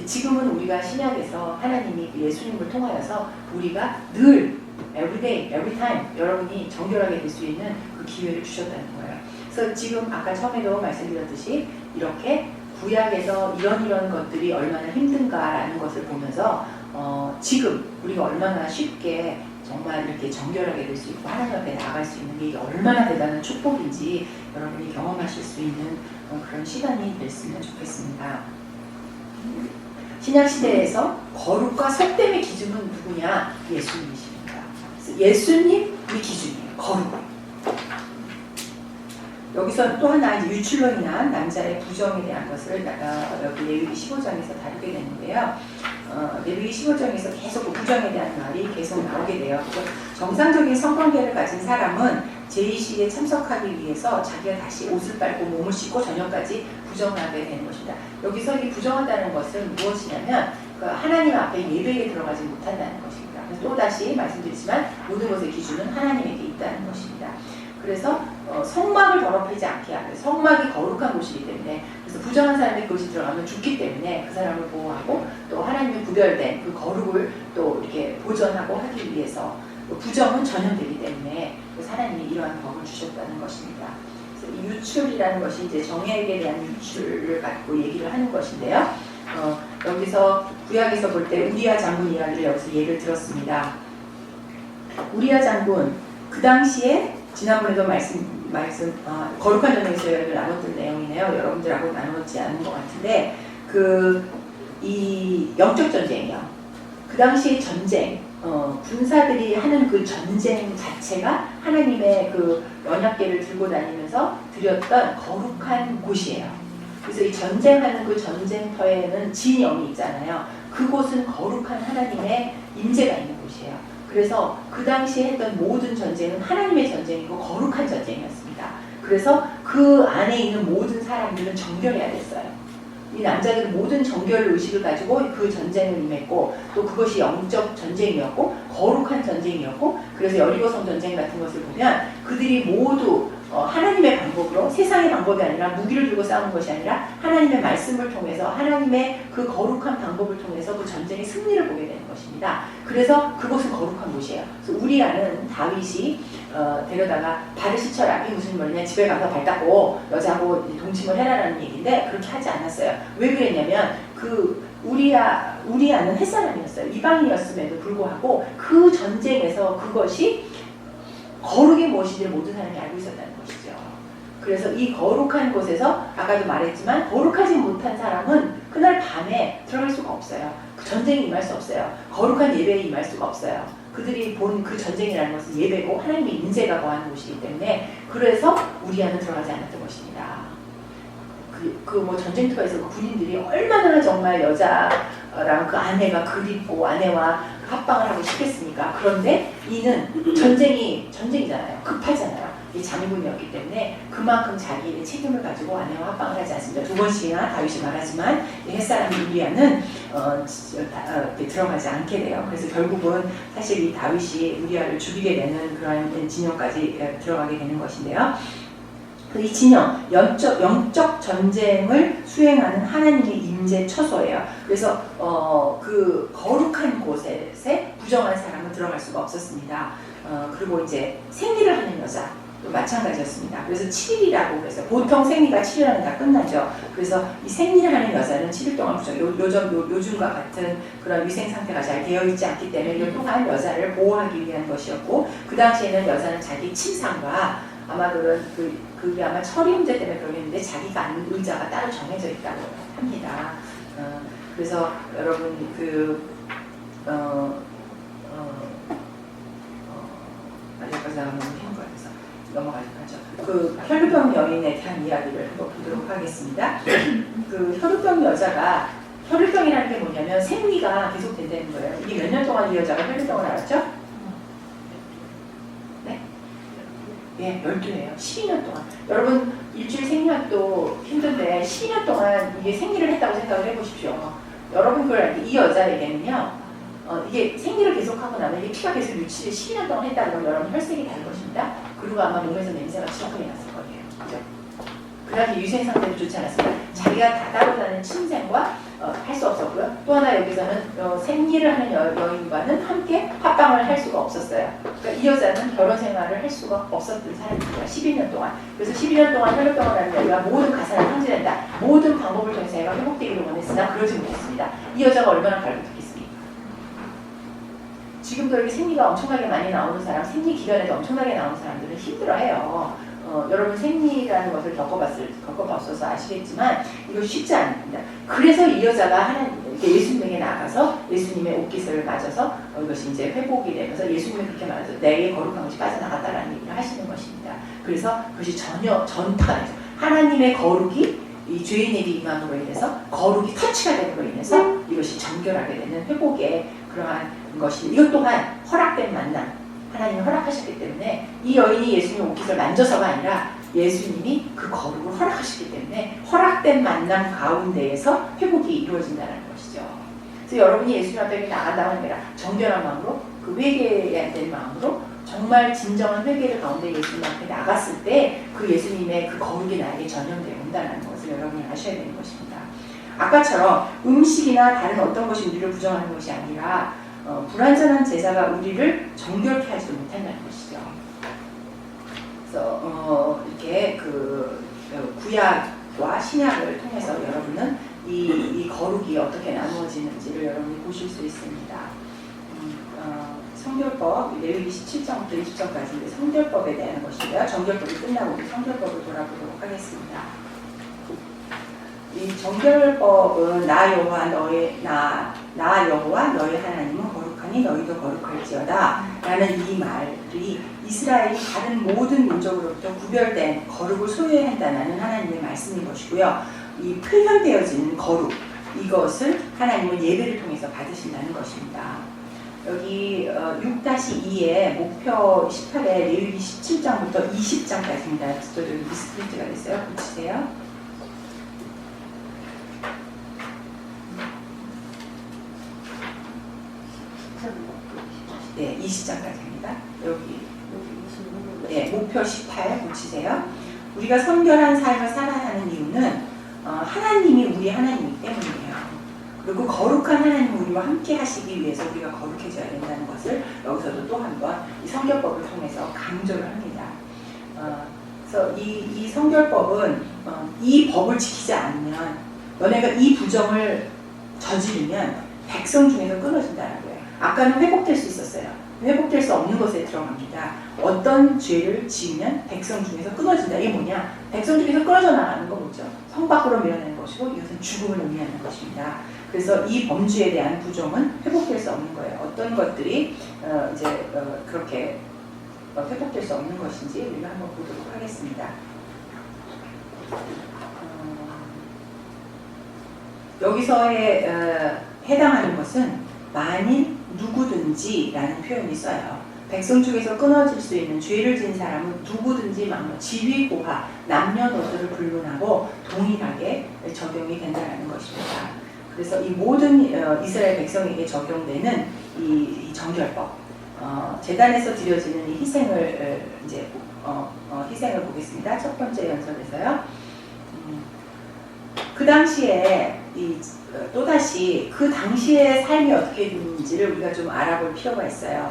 [SPEAKER 1] 지금은 우리가 신약에서 하나님이 예수님을 통하여서 우리가 늘 every day, every time 여러분이 정결하게 될 수 있는 그 기회를 주셨다는 거예요. 그래서 지금 아까 처음에도 말씀드렸듯이 이렇게 구약에서 이런 것들이 얼마나 힘든가라는 것을 보면서 지금 우리가 얼마나 쉽게 정말 이렇게 정결하게 될 수 있고 하나님 앞에 나아갈 수 있는 게 얼마나 대단한 축복인지 여러분이 경험하실 수 있는 그런 시간이 됐으면 좋겠습니다. 신약시대에서 거룩과 속됨의 기준은 누구냐? 예수님이십니다. 예수님이 기준이에요. 거룩. 여기서 또 하나 이제 유출로 인한 남자의 부정에 대한 것을 여기 레위기 15장에서 다루게 되는데요. 레위기 15장에서 계속 그 부정에 대한 말이 계속 나오게 돼요. 정상적인 성관계를 가진 사람은 제2시에 참석하기 위해서 자기가 다시 옷을 빨고 몸을 씻고 저녁까지 부정하게 되는 것입니다. 여기서 이 부정하다는 것은 무엇이냐면 하나님 앞에 예배에 들어가지 못한다는 것입니다. 그래서 또다시 말씀드리지만 모든 것의 기준은 하나님에게 있다는 것입니다. 그래서 성막을 더럽히지 않게 하고, 성막이 거룩한 곳이기 때문에, 그래서 부정한 사람이 그곳에 들어가면 죽기 때문에 그 사람을 보호하고 또 하나님의 구별된 그 거룩을 또 이렇게 보존하고 하기 위해서 부정은 전염되기 때문에 하나님이 이러한 법을 주셨다는 것입니다. 그래서 이 유출이라는 것이 이제 정액에 대한 유출을 갖고 얘기를 하는 것인데요. 여기서 구약에서 볼 때 우리야 장군 이야기를 여기서 예를 들었습니다. 우리야 장군 그 당시에 지난번에도 말씀, 거룩한 전쟁에서 여러분들 나눴던 내용이네요. 여러분들하고 나누지 않은 것 같은데, 이 영적 전쟁이요. 그 당시 전쟁, 군사들이 하는 그 전쟁 자체가 하나님의 그 언약궤를 들고 다니면서 드렸던 거룩한 곳이에요. 그래서 이 전쟁하는 그 전쟁터에는 진영이 있잖아요. 그곳은 거룩한 하나님의 임재가 있는 곳이에요. 그래서 그 당시에 했던 모든 전쟁은 하나님의 전쟁이고 거룩한 전쟁이었습니다. 그래서 그 안에 있는 모든 사람들은 정결해야 됐어요. 이 남자들은 모든 정결 의식을 가지고 그 전쟁을 임했고, 또 그것이 영적 전쟁이었고 거룩한 전쟁이었고, 그래서 여리고성 전쟁 같은 것을 보면 그들이 모두 하나님의 방법으로, 세상의 방법이 아니라 무기를 들고 싸우는 것이 아니라 하나님의 말씀을 통해서, 하나님의 그 거룩한 방법을 통해서 그 전쟁의 승리를 보게 되는 것입니다. 그래서 그곳은 거룩한 곳이에요. 그래서 우리아는 다윗이 데려다가 발을 씻혀라. 이게 무슨 말이냐, 집에 가서 발 닦고 여자하고 동침을 해라라는 얘기인데, 그렇게 하지 않았어요. 왜 그랬냐면 우리아는 햇사람이었어요. 이방인이었음에도 불구하고 그 전쟁에서 그것이 거룩이 무엇인지를 모든 사람이 알고 있었다는 것이죠. 그래서 이 거룩한 곳에서, 아까도 말했지만 거룩하지 못한 사람은 그날 밤에 들어갈 수가 없어요. 그 전쟁에 임할 수 없어요. 거룩한 예배에 임할 수가 없어요. 그들이 본 그 전쟁이라는 것은 예배고 하나님의 인재가 거하는 곳이기 때문에, 그래서 우리아는 들어가지 않았던 것입니다. 뭐 전쟁터에서 그 군인들이 얼마나 정말 여자랑 그 아내가 그립고 아내와 합방을 하고 싶겠습니까? 그런데 이는 전쟁이잖아요. 급하잖아요. 이 장군이었기 때문에 그만큼 자기의 책임을 가지고 아내와 합방을 하지 않습니다. 2번씩이나 다윗이 말하지만 햇사람 우리아는 들어가지 않게 돼요. 그래서 결국은 사실 이 다윗이 우리아를 죽이게 되는 그런 진영까지 들어가게 되는 것인데요. 이 진영, 영적 전쟁을 수행하는 하나님의 임재 처소예요. 그래서 그 거룩한 곳에 부정한 사람은 들어갈 수가 없었습니다. 그리고 이제 생리를 하는 여자 또 마찬가지였습니다. 그래서 7일이라고 그랬어요. 보통 생리가 7일 하면 다 끝나죠. 그래서 이 생리를 하는 여자는 7일 동안 요즘과 같은 그런 위생 상태가 잘 되어 있지 않기 때문에 이 또한 여자를 보호하기 위한 것이었고, 그 당시에는 여자는 자기 침상과 아마 그게 아마 처리 문제 때문에 그러겠는데 자기가 앉는 의자가 따로 정해져 있다고 합니다. 그래서 여러분 여기까지 나가면 너무 힘든 것 같아서 넘어가도록 하죠. 그 혈루병 여인에 대한 이야기를 한번 보도록 하겠습니다. 그 혈루병 여자가, 혈루병이라는 게 뭐냐면 생리가 계속 된다는 거예요. 이게 몇 년 동안 이 여자가 혈루병을 앓았죠? 예, 12예요. 12년 동안. 여러분, 일주일 생리학도 힘든데 12년 동안 이게 생리를 했다고 생각을 해보십시오. 여러분 그걸 알게, 이 여자에게는요, 이게 생리를 계속하고 나면 이게 피가 계속 유치를 12년 동안 했다는 건 여러분 혈색이 다른 것입니다. 그리고 아마 몸에서 냄새가 지독하게 났을 거예요. 그죠? 그다음에 유생 상태도 좋지 않았습니다. 자기가 다다로 나는 침생과 할 수 없었고요. 또 하나 여기서는 생리를 하는 여인과는 함께 합방을 할 수가 없었어요. 그러니까 이 여자는 결혼 생활을 할 수가 없었던 사람입니다. 12년 동안. 그래서 12년 동안 혈루병을 앓는 여자가 모든 가사를 통제한다. 모든 방법을 통해서 애가 회복되기를 원했으나 그러지 못했습니다. 이 여자가 얼마나 갈급했겠습니까? 지금도 이렇게 생리가 엄청나게 많이 나오는 사람, 생리 기간에도 엄청나게 나오는 사람들은 힘들어해요. 여러분 생리라는 것을 겪어봤어서 아시겠지만 이거 쉽지 않습니다. 그래서 이 여자가 예수님에게 나가서 예수님의 옷깃을 맞아서 이것이 이제 회복이 되면서 예수님이 그렇게 말해서 내게 거룩한 것이 빠져나갔다라는 얘기를 하시는 것입니다. 그래서 그것이 전혀 전파가 되죠. 하나님의 거룩이 이 죄인에게 임함으로 인해서 거룩이 터치가 됨으로 인해서 이것이 정결하게 되는 회복의 그러한 것이, 이것 또한 허락된 만남, 하나님이 허락하셨기 때문에 이 여인이 예수님의 옷깃을 만져서가 아니라 예수님이 그 거룩을 허락하셨기 때문에 허락된 만남 가운데에서 회복이 이루어진다는 것이죠. 그래서 여러분이 예수님 앞에 나간다고 하니까 정결한 마음으로, 그 회개해야 될 마음으로 정말 진정한 회개를 가운데 예수님 앞에 나갔을 때 그 예수님의 그 거룩이 나에게 전염되어 온다는 것을 여러분이 아셔야 되는 것입니다. 아까처럼 음식이나 다른 어떤 것이 우리를 부정하는 것이 아니라 불완전한 제사가 우리를 정결케 하지도 못한다는 것이죠. 그래서 이렇게 구약과 신약을 통해서 여러분은 이 거룩이 어떻게 나누어지는지를 여러분이 보실 수 있습니다. 성결법, 레위기 17장부터 20장까지 성결법에 대한 것이고요. 정결법이 끝나고 우리 성결법을 돌아보도록 하겠습니다. 이 정결법은 나 여호와 너희 하나님은 거룩하니 너희도 거룩할지어다 라는 이 말이 이스라엘이 다른 모든 민족으로부터 구별된 거룩을 소유해야 한다는 하나님의 말씀인 것이고요. 이 표현되어지는 거룩, 이것을 하나님은 예배를 통해서 받으신다는 것입니다. 여기 6-2의 목표 18에 레위기 17장부터 20장까지입니다. 저 여기 미스프린트가 됐어요. 붙이세요. 네, 20장까지입니다. 여기 네, 목표 18 붙이세요. 우리가 성결한 삶을 살아야 하는 이유는 하나님이 우리 하나님이기 때문이에요. 그리고 거룩한 하나님이 우리와 함께 하시기 위해서 우리가 거룩해져야 된다는 것을 여기서도 또 한 번 이 성결법을 통해서 강조를 합니다. 그래서 이 성결법은 이 법을 지키지 않으면, 너네가 이 부정을 저지르면 백성 중에서 끊어진다라고 해요. 아까는 회복될 수 있었어요. 회복될 수 없는 것에 들어갑니다. 어떤 죄를 지으면 백성 중에서 끊어진다. 이게 뭐냐? 백성 중에서 끊어져 나가는 거 뭐죠? 성 밖으로 밀어내는 것이고, 이것은 죽음을 의미하는 것입니다. 그래서 이 범죄에 대한 부정은 회복될 수 없는 거예요. 어떤 것들이 그렇게 회복될 수 없는 것인지 우리가 한번 보도록 하겠습니다. 여기서의 해당하는 것은 만일 누구든지라는 표현이 써요. 백성 중에서 끊어질 수 있는 죄를 지은 사람은 누구든지 지위, 고하, 남녀노소를 불문하고 동일하게 적용이 된다는 것입니다. 그래서 이 모든 이스라엘 백성에게 적용되는 이 정결법, 제단에서 드려지는 이 희생을 희생을 보겠습니다. 첫 번째 연설에서요. 그 당시에 또다시 그 당시의 삶이 어떻게 됐는지를 우리가 좀 알아볼 필요가 있어요.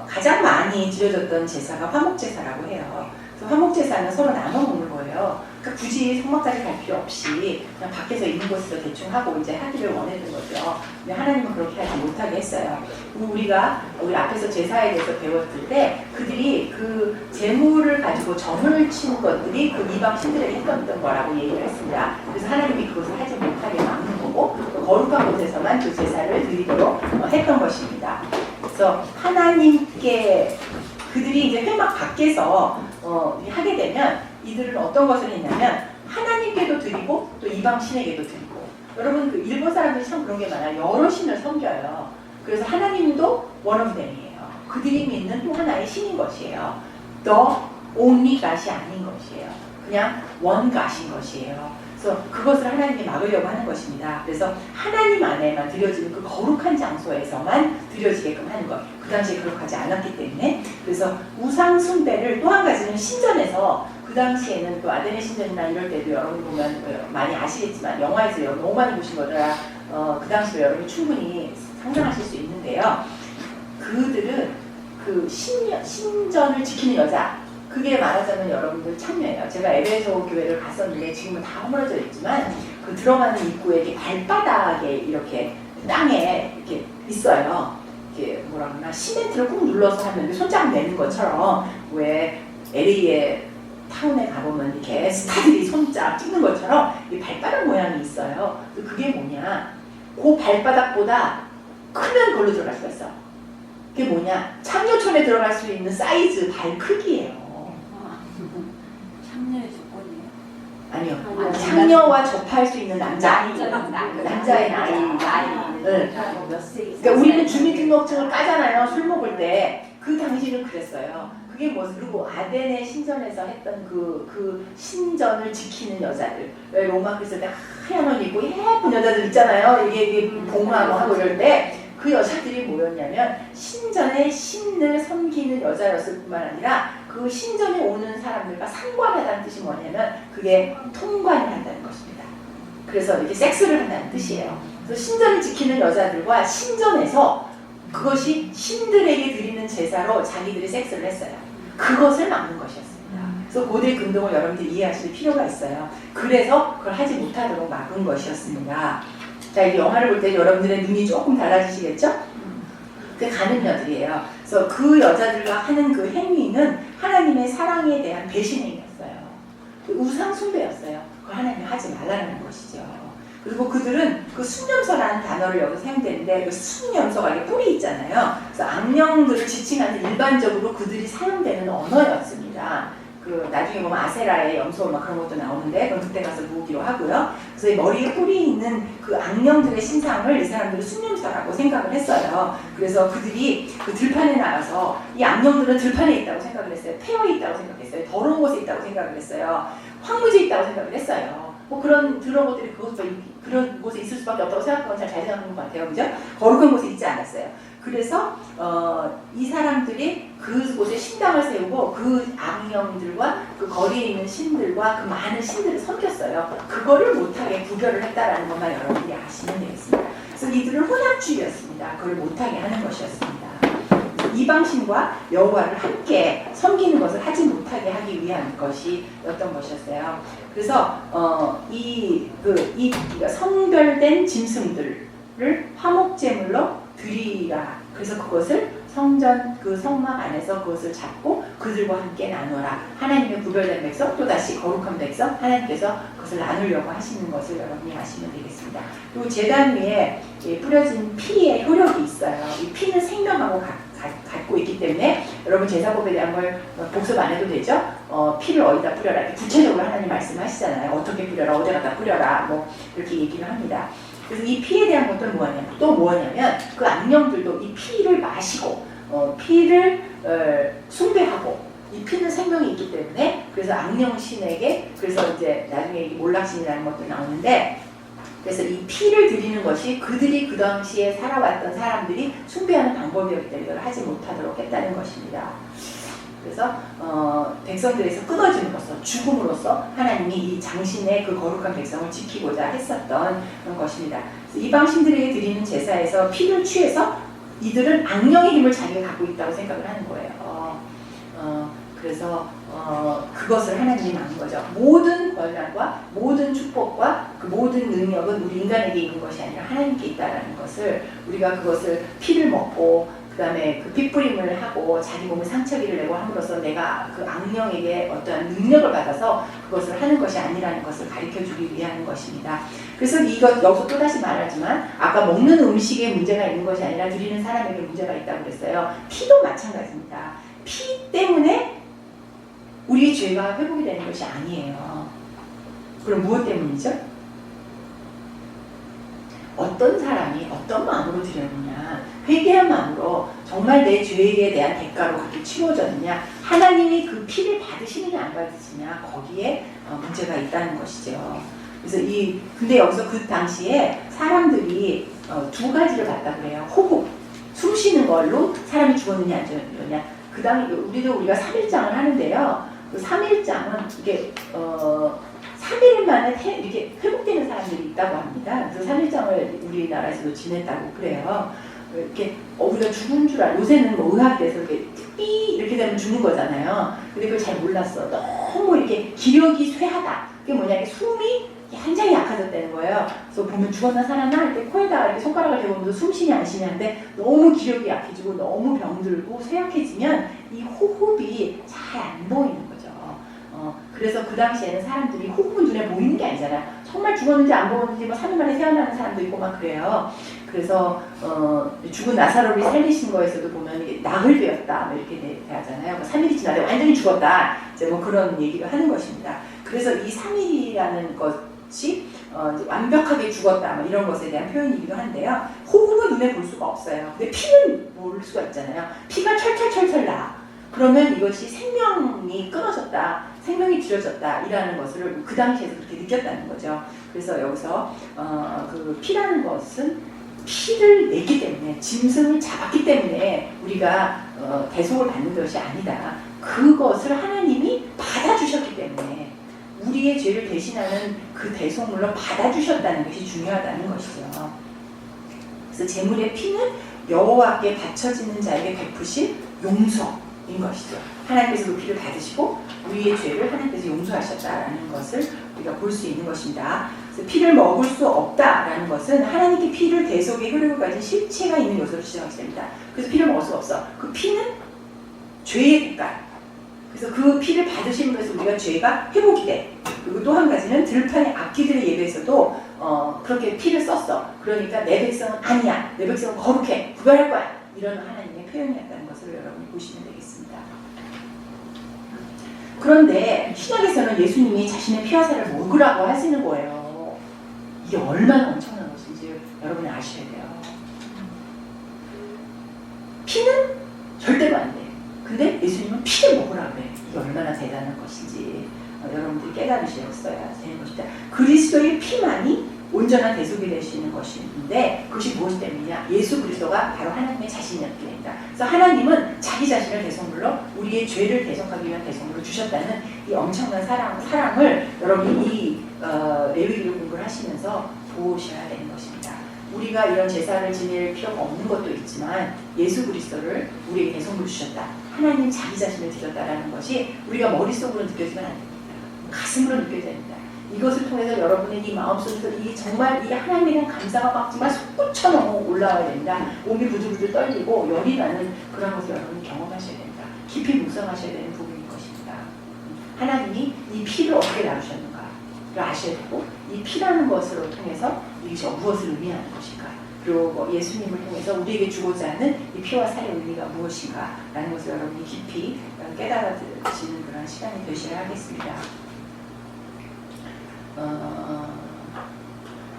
[SPEAKER 1] 가장 많이 드려졌던 제사가 화목제사라고 해요. 그래서 화목제사는 서로 나눠 먹는 거예요. 그러니까 굳이 성막까지 갈 필요 없이 그냥 밖에서 있는 곳에서 대충 하고 이제 하기를 원했던 거죠. 근데 하나님은 그렇게 하지 못하게 했어요. 우리 앞에서 제사에 대해서 배웠을 때 그들이 그 제물을 가지고 점을 치는 것들이 그 이방 신들에게 했던 거라고 얘기를 했습니다. 그래서 하나님이 그것을 하지 못하게 막는 거고, 거룩한 곳에서만 그 제사를 드리도록 했던 것입니다. 그래서 하나님께 그들이 이제 회막 밖에서 하게 되면 이들은 어떤 것을 했냐면 하나님께도 드리고 또 이방 신에게도 드리고, 여러분 그 일본 사람들이 참 그런 게 많아요. 여러 신을 섬겨요. 그래서 하나님도 one of them이에요. 그들이 믿는 또 하나의 신인 것이에요. The only God이 아닌 것이에요. 그냥 one God인 것이에요. 그래서 그것을 하나님이 막으려고 하는 것입니다. 그래서 하나님 안에만 드려지는 그 거룩한 장소에서만 드려지게끔 하는 것. 그 당시에 그렇게 하지 않았기 때문에. 그래서 우상 숭배를 또 한 가지는 신전에서, 그 당시에는 또 아데네 신전이나 이럴 때도 여러분 보면 많이 아시겠지만 영화에서 너무 많이 보신 거라 그 당시에 여러분이 충분히 상상하실 수 있는데요. 그들은 그 신전을 지키는 여자, 그게 말하자면 여러분들 참여예요. 제가 에베소 교회를 갔었는데 지금은 다 허물어져 있지만 그 들어가는 입구에 이렇게 발바닥에 이렇게 땅에 이렇게 있어요. 이렇게 뭐라 그러나 시멘트를 꾹 눌러서 하는데 손잡 내는 것처럼, 왜 LA에 타운에 가보면 이렇게 스타들이 손잡 찍는 것처럼 이 발바닥 모양이 있어요. 그게 뭐냐? 그 발바닥보다 크면 그걸로 들어갈 수가 있어. 그게 뭐냐? 창녀촌에 들어갈 수 있는 사이즈 발 크기예요.
[SPEAKER 2] 참여의 조건이에요.
[SPEAKER 1] 아니요. 창녀와 접할 수 있는 남자의 나이. 그러니까 우리는 주민등록증을 까잖아요. 술 먹을 때. 그 당시는 그랬어요. 그게 뭐, 그리고 아데네 신전에서 했던 그 신전을 지키는 여자들. 왜 로마 그랬을 때 하얀 옷 입고 예쁜 여자들 있잖아요. 이게 복무하고 하고 이럴 때 그 여자들이 뭐였냐면 신전의 신을 섬기는 여자였을 뿐만 아니라 그 신전에 오는 사람들과 상관하다는 뜻이 뭐냐면 그게 통관을 한다는 것입니다. 그래서 이렇게 섹스를 한다는 뜻이에요. 그래서 신전을 지키는 여자들과 신전에서 그것이 신들에게 드리는 제사로 자기들이 섹스를 했어요. 그것을 막는 것이었습니다. 그래서 고대 금동을 여러분들이 이해하실 필요가 있어요. 그래서 그걸 하지 못하도록 막은 것이었습니다. 자, 이 영화를 볼 때 여러분들의 눈이 조금 달라지시겠죠? 그 가늠녀들이에요. 그래서 그 여자들과 하는 그 행위는 하나님의 사랑 우상에 대한 배신행위였어요. 우상 숭배였어요. 그걸 하나님이 하지 말라는 것이죠. 그리고 그들은 그 순념서라는 단어를 여기서 사용되는데 그 순념서가 이게 뿔이 있잖아요. 그래서 악령들을 지칭하는 일반적으로 그들이 사용되는 언어였습니다. 그 나중에 보면 아세라의 염소 막 그런 것도 나오는데 그건 그때 가서 보기로 하고요. 그래서 이 머리에 뿔이 있는 그 악령들의 신상을 이 사람들은 순념사라고 생각을 했어요. 그래서 그들이 그 들판에 나가서 이 악령들은 들판에 있다고 생각을 했어요. 폐허에 있다고 생각했어요. 더러운 곳에 있다고 생각을 했어요. 황무지에 있다고 생각을 했어요. 뭐 그런 것들이 그런 곳에 있을 수밖에 없다고 생각하고 잘 생각하는 것 같아요. 그죠? 거룩한 곳에 있지 않았어요. 그래서 이 사람들이 그곳에 신당을 세우고 그 악령들과 그 거리에 있는 신들과 그 많은 신들을 섬겼어요. 그거를 못하게 구별을 했다라는 것만 여러분들이 아시면 되겠습니다. 그래서 이들은 혼합주의였습니다. 그걸 못하게 하는 것이었습니다. 이방신과 여호와를 함께 섬기는 것을 하지 못하게 하기 위한 것이었던 것이었어요. 그래서 그러니까 성별된 짐승들을 화목제물로 드리라. 그래서 그것을 성전 그 성막 안에서 그것을 잡고 그들과 함께 나누라. 하나님의 구별된 백성 또다시 거룩한 백성 하나님께서 그것을 나누려고 하시는 것을 여러분이 아시면 되겠습니다. 그리고 제단 위에 뿌려진 피의 효력이 있어요. 이 피는 생명하고 갖고 있기 때문에 여러분 제사법에 대한 걸 복습 안 해도 되죠? 피를 어디다 뿌려라 이렇게 구체적으로 하나님 말씀하시잖아요. 어떻게 뿌려라, 어디 갖다 뿌려라 뭐 이렇게 얘기를 합니다. 그래서 이 피에 대한 것들은 뭐냐면 그 악령들도 이 피를 마시고 피를 숭배하고 이 피는 생명이 있기 때문에 그래서 악령신에게 그래서 이제 나중에 몰락신이라는 것도 나오는데 그래서 이 피를 드리는 것이 그들이 그 당시에 살아왔던 사람들이 숭배하는 방법이었기 때문에 이걸 하지 못하도록 했다는 것입니다. 그래서 백성들에서 끊어지는 것으로 죽음으로써 하나님이 이 장신의 그 거룩한 백성을 지키고자 했었던 그런 것입니다. 그래서 이방신들에게 드리는 제사에서 피를 취해서 이들은 악령의 힘을 자기가 갖고 있다고 생각을 하는 거예요. 그래서 그것을 하나님이 막은 거죠. 모든 권한과 모든 축복과 그 모든 능력은 우리 인간에게 있는 것이 아니라 하나님께 있다라는 것을 우리가 그것을 피를 먹고 그 다음에 그 핏부림을 하고 자기 몸에 상처기를 내고 함으로써 내가 그 악령에게 어떠한 능력을 받아서 그것을 하는 것이 아니라는 것을 가르쳐주기 위한 것입니다. 그래서 이것 여기서 또다시 말하지만 아까 먹는 음식에 문제가 있는 것이 아니라 드리는 사람에게 문제가 있다고 그랬어요. 피도 마찬가지입니다. 피 때문에 우리의 죄가 회복이 되는 것이 아니에요. 그럼 무엇 때문이죠? 어떤 사람이 어떤 마음으로 드렸느냐, 회개한 마음으로 정말 내 죄에 대한 대가로 그렇게 치워졌느냐, 하나님이 그 피를 받으시느냐 안 받으시느냐, 거기에 문제가 있다는 것이죠. 그래서 근데 여기서 그 당시에 사람들이 두 가지를 봤다고 그래요. 호흡, 숨 쉬는 걸로 사람이 죽었느냐 안 죽었느냐. 그 다음에 우리가 3일장을 하는데요. 그 3일장은 이게 3일 만에 이렇게 회복되는 사람들이 있다고 합니다. 그래서 3일장을 우리나라에서도 지냈다고 그래요. 이렇게 우리가 죽은 줄 알고 요새는 뭐 의학에서 이렇게 삐 이렇게 되면 죽는 거잖아요. 근데 그걸 잘 몰랐어. 너무 이렇게 기력이 쇠하다. 그게 뭐냐, 숨이 굉장히 약해졌다는 거예요. 그래서 보면 죽었나 살았나 할 때 코에다가 이렇게 손가락을 대보면서 숨 쉬냐 안 쉬냐인데 너무 기력이 약해지고 너무 병들고 쇠약해지면 이 호흡이 잘 안 보이는 거죠. 그래서 그 당시에는 사람들이 호흡은 눈에 보이는 게 아니잖아요. 정말 죽었는지 안 죽었는지 뭐 3일 만에 태어나는 사람도 있고 막 그래요. 그래서 죽은 나사로를 살리신 거에서도 보면 이게 나흘 되었다 뭐 이렇게 하잖아요. 3일이 지나도 완전히 죽었다. 이제 뭐 그런 얘기를 하는 것입니다. 그래서 이 3일이라는 것이 완벽하게 죽었다 뭐 이런 것에 대한 표현이기도 한데요. 호흡은 눈에 볼 수가 없어요. 근데 피는 볼 수가 있잖아요. 피가 철철철철 나. 그러면 이것이 생명이 끊어졌다, 생명이 줄여졌다 이라는 것을 그 당시에서 그렇게 느꼈다는 거죠. 그래서 여기서 그 피라는 것은 피를 냈기 때문에, 짐승을 잡았기 때문에 우리가 대속을 받는 것이 아니다. 그것을 하나님이 받아주셨기 때문에 우리의 죄를 대신하는 그 대속물로 받아주셨다는 것이 중요하다는 것이죠. 그래서 제물의 피는 여호와께 바쳐지는 자에게 베푸신 용서인 것이죠. 하나님께서도 피를 받으시고 우리의 죄를 하나님께서 용서하셨다라는 것을 우리가 볼 수 있는 것입니다. 그래서 피를 먹을 수 없다라는 것은 하나님께 피를 대속의 효력을 가진 실체가 있는 요소를 지적하게 됩니다. 그래서 피를 먹을 수가 없어. 그 피는 죄의 대가, 그래서 그 피를 받으심으로 해서 우리가 죄가 회복이 돼. 그리고 또 한 가지는 들판의 악기들의 예배에서도 그렇게 피를 썼어. 그러니까 내 백성은 아니야. 내 백성은 거룩해. 구별할 거야. 이런 하나님의 표현이었다는 것을 여러분이 보시면 되겠습니다. 그런데 신약에서는 예수님이 자신의 피와 살을 먹으라고 하시는 거예요. 이게 얼마나 엄청난 것인지 여러분이 아셔야 돼요. 피는 절대로 안 돼. 근데 예수님은 피를 먹으라 그래. 이게 얼마나 대단한 것인지 여러분들이 깨달으셨어야 되는 것이다. 그리스도의 피만이 온전한 대속이 될 수 있는 것인데 그것이 무엇 때문이냐? 예수 그리스도가 바로 하나님의 자신이었게 된다. 그래서 하나님은 자기 자신을 대속물로 우리의 죄를 대속하기 위한 대속물로 주셨다는 이 엄청난 사랑을 여러분이 이 레위기를 공부를 하시면서 보셔야 되는 것입니다. 우리가 이런 제사를 지낼 필요가 없는 것도 있지만 예수 그리스도를 우리에게 대속물로 주셨다. 하나님 자기 자신을 드렸다라는 것이 우리가 머릿속으로 느껴지면 안 됩니다. 가슴으로 느껴져야 됩니다. 이것을 통해서 여러분의 이 마음속에서 이 정말 이 하나님에 대한 감사가 막 정말 솟구쳐넘어 올라와야 됩니다. 몸이 부들부들 떨리고 열이 나는 그런 것을 여러분이 경험하셔야 됩니다. 깊이 묵상하셔야 되는 부분인 것입니다. 하나님이 이 피를 어떻게 나누셨는가를 아셔야 되고 이 피라는 것으로 통해서 이것이 무엇을 의미하는 것인가 그리고 예수님을 통해서 우리에게 주고자 하는 이 피와 살의 의미가 무엇인가 라는 것을 여러분이 깊이 깨달아지는 그런 시간이 되셔야 하겠습니다.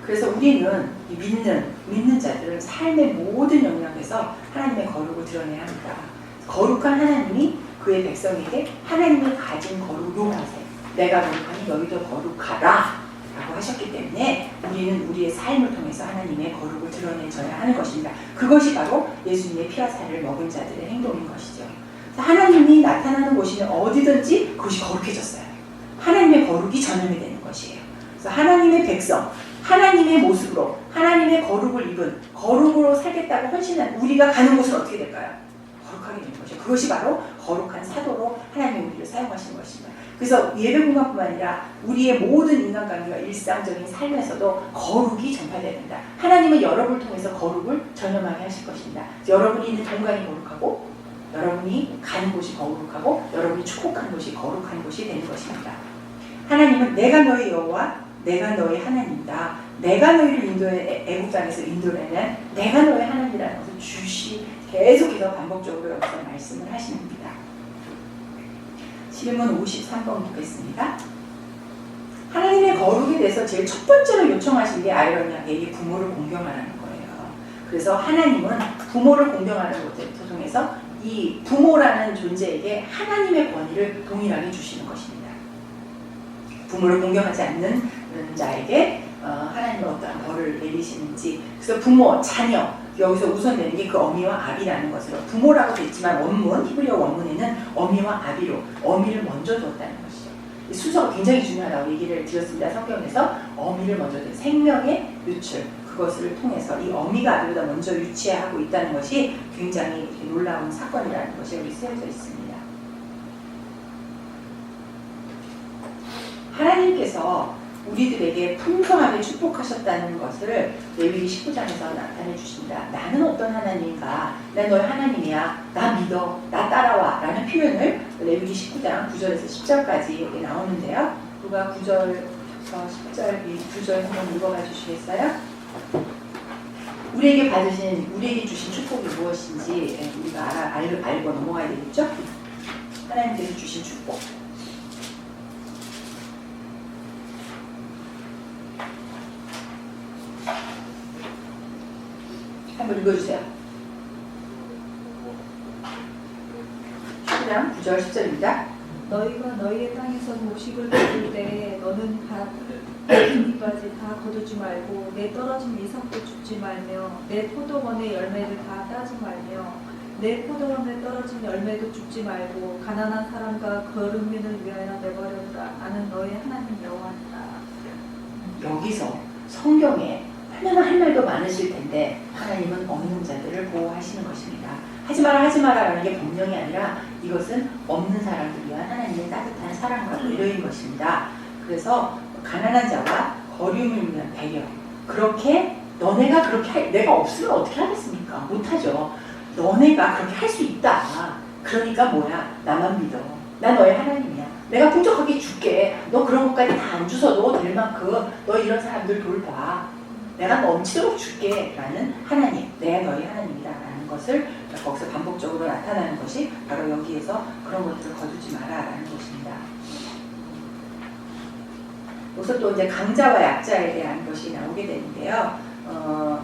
[SPEAKER 1] 그래서 우리는 이 믿는 자들은 삶의 모든 영역에서 하나님의 거룩을 드러내야 합니다. 거룩한 하나님이 그의 백성에게 하나님이 가진 거룩을 요구하세요. 내가 거룩하니 너희도 거룩하라 라고 하셨기 때문에 우리는 우리의 삶을 통해서 하나님의 거룩을 드러내줘야 하는 것입니다. 그것이 바로 예수님의 피와 살을 먹은 자들의 행동인 것이죠. 하나님이 나타나는 곳이면 어디든지 그것이 거룩해졌어요. 하나님의 거룩이 전염이 되는 것이에요. 그래서 하나님의 백성, 하나님의 모습으로 하나님의 거룩을 입은 거룩으로 살겠다고 헌신한 우리가 가는 곳은 어떻게 될까요? 거룩하게 되는 것이죠. 그것이 바로 거룩한 사도로 하나님의 우리를 사용하시는 것입니다. 그래서 예배 공간뿐만 아니라 우리의 모든 인간관계와 일상적인 삶에서도 거룩이 전파되어야 됩니다. 하나님은 여러분을 통해서 거룩을 전염하게 하실 것입니다. 여러분이 있는 공간이 거룩하고 여러분이 가는 곳이 거룩하고 여러분이 축복하는 곳이 거룩한 곳이 되는 것입니다. 하나님은 내가 너의 여호와 내가 너의 하나님이다. 내가 너희를 인도해 애국 땅에서 인도해낸 내가 너의 하나님이라는 것을 계속해서 반복적으로 여기서 말씀을 하십니다. 질문 53번 보겠습니다. 하나님의 거룩에 대해서 제일 첫 번째로 요청하신 게 아이러니하게 이 부모를 공경하라는 거예요. 그래서 하나님은 부모를 공경하는 것을 통해서 이 부모라는 존재에게 하나님의 권위를 동일하게 주시는 것입니다. 부모를 공경하지 않는 자에게 하나님은 어떠한 벌을 내리시는지 그래서 부모, 자녀 여기서 우선되는 게 그 어미와 아비라는 것으로 부모라고 됐지만 원문, 히브리어 원문에는 어미와 아비로 어미를 먼저 두었다는 것이죠. 이 순서가 굉장히 중요하다고 얘기를 드렸습니다. 성경에서 어미를 먼저 둔 생명의 유출 그것을 통해서 이 어미가 아비보다 먼저 유치하고 있다는 것이 굉장히 놀라운 사건이라는 것이 여기 쓰여져 있습니다. 하나님께서 우리들에게 풍성하게 축복하셨다는 것을 레위기 19장에서 나타내 주십니다. 나는 어떤 하나님인가? 난 너의 하나님이야. 나 믿어. 나 따라와. 라는 표현을 레위기 19장 9절에서 10절까지 여기 나오는데요. 누가 9절부터 10절 이 9절 한번 읽어봐 주시겠어요? 우리에게 주신 축복이 무엇인지 우리가 알고 넘어가야 되겠죠? 하나님께서 주신 축복. 한번 읽어주세요. 19장 9절 10절입니다.
[SPEAKER 2] 너희가 너희의 땅에서 곡식을 거둘 때 너는 밭이까지 다 거두지 말고 내 떨어진 이삭도 줍지 말며 내 포도원의 열매를 다 따지 말며 내 포도원에 떨어진 열매도 줍지 말고 가난한 사람과 거름민을 위하여 내버려두라. 나는 너의 하나님 여호와니라.
[SPEAKER 1] 여기서 성경에 얼마나 할 말도 많으실 텐데 하나님은 없는 자들을 보호하시는 것입니다. 하지 마라 라는 게 법령이 아니라 이것은 없는 사람을 위한 하나님의 따뜻한 사랑과 배려인 것입니다. 그래서 가난한 자와 거류를 위한 배려. 그렇게 너네가 그렇게 내가 없으면 어떻게 하겠습니까? 못하죠. 너네가 그렇게 할 수 있다. 그러니까 뭐야? 나만 믿어. 난 너의 하나님이야. 내가 풍족하게 줄게. 너 그런 것까지 다 안 주셔도 될 만큼 너 이런 사람들 돌봐. 내가 넘치도록 줄게. 라는 하나님. 내가 너의 하나님이다. 라는 것을 거기서 반복적으로 나타나는 것이 바로 여기에서 그런 것들을 거두지 마라. 라는 것입니다. 여기서 또 이제 강자와 약자에 대한 것이 나오게 되는데요.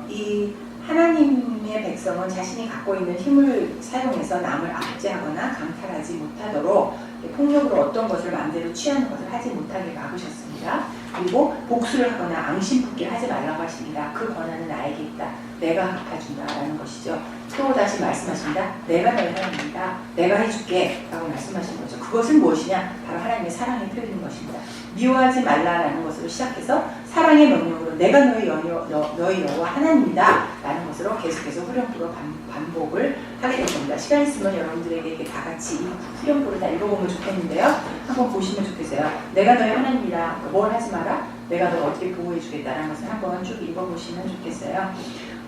[SPEAKER 1] 이 하나님의 백성은 자신이 갖고 있는 힘을 사용해서 남을 압제하거나 강탈하지 못하도록 폭력으로 어떤 것을 마음대로 취하는 것을 하지 못하게 막으셨습니다. 그리고 복수를 하거나 앙심붙게 하지 말라고 하십니다. 그 권한은 나에게 있다. 내가 갚아준다라는 것이죠. 또 다시 말씀하십니다. 내가 너의 하나님이다. 내가 해줄게 라고 말씀하신 거죠. 그것은 무엇이냐? 바로 하나님의 사랑의 표현인 것입니다. 미워하지 말라라는 것으로 시작해서 사랑의 명령으로 내가 너희 여호와 하나님이다 라는 것으로 계속해서 후렴구로 반복을 하게 된 겁니다. 시간 있으면 여러분들에게 이렇게 다 같이 이 후렴구를 다 읽어보면 좋겠는데요. 한번 보시면 좋겠어요. 내가 너희 하나님이다. 뭘 하지 마라? 내가 너 어떻게 보호해 주겠다라는 것을 한번 쭉 읽어보시면 좋겠어요.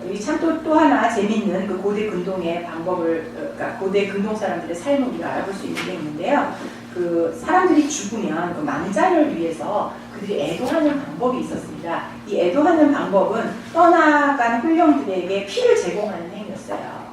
[SPEAKER 1] 이 참 또 하나 재미있는 그 고대 근동의 방법을, 그러니까 고대 근동 사람들의 삶을 우리가 알아볼 수 있는 게 있는데요. 그 사람들이 죽으면 그 망자를 위해서 그들이 애도하는 방법이 있었습니다. 이 애도하는 방법은 떠나간 훌령들에게 피를 제공하는 행위였어요.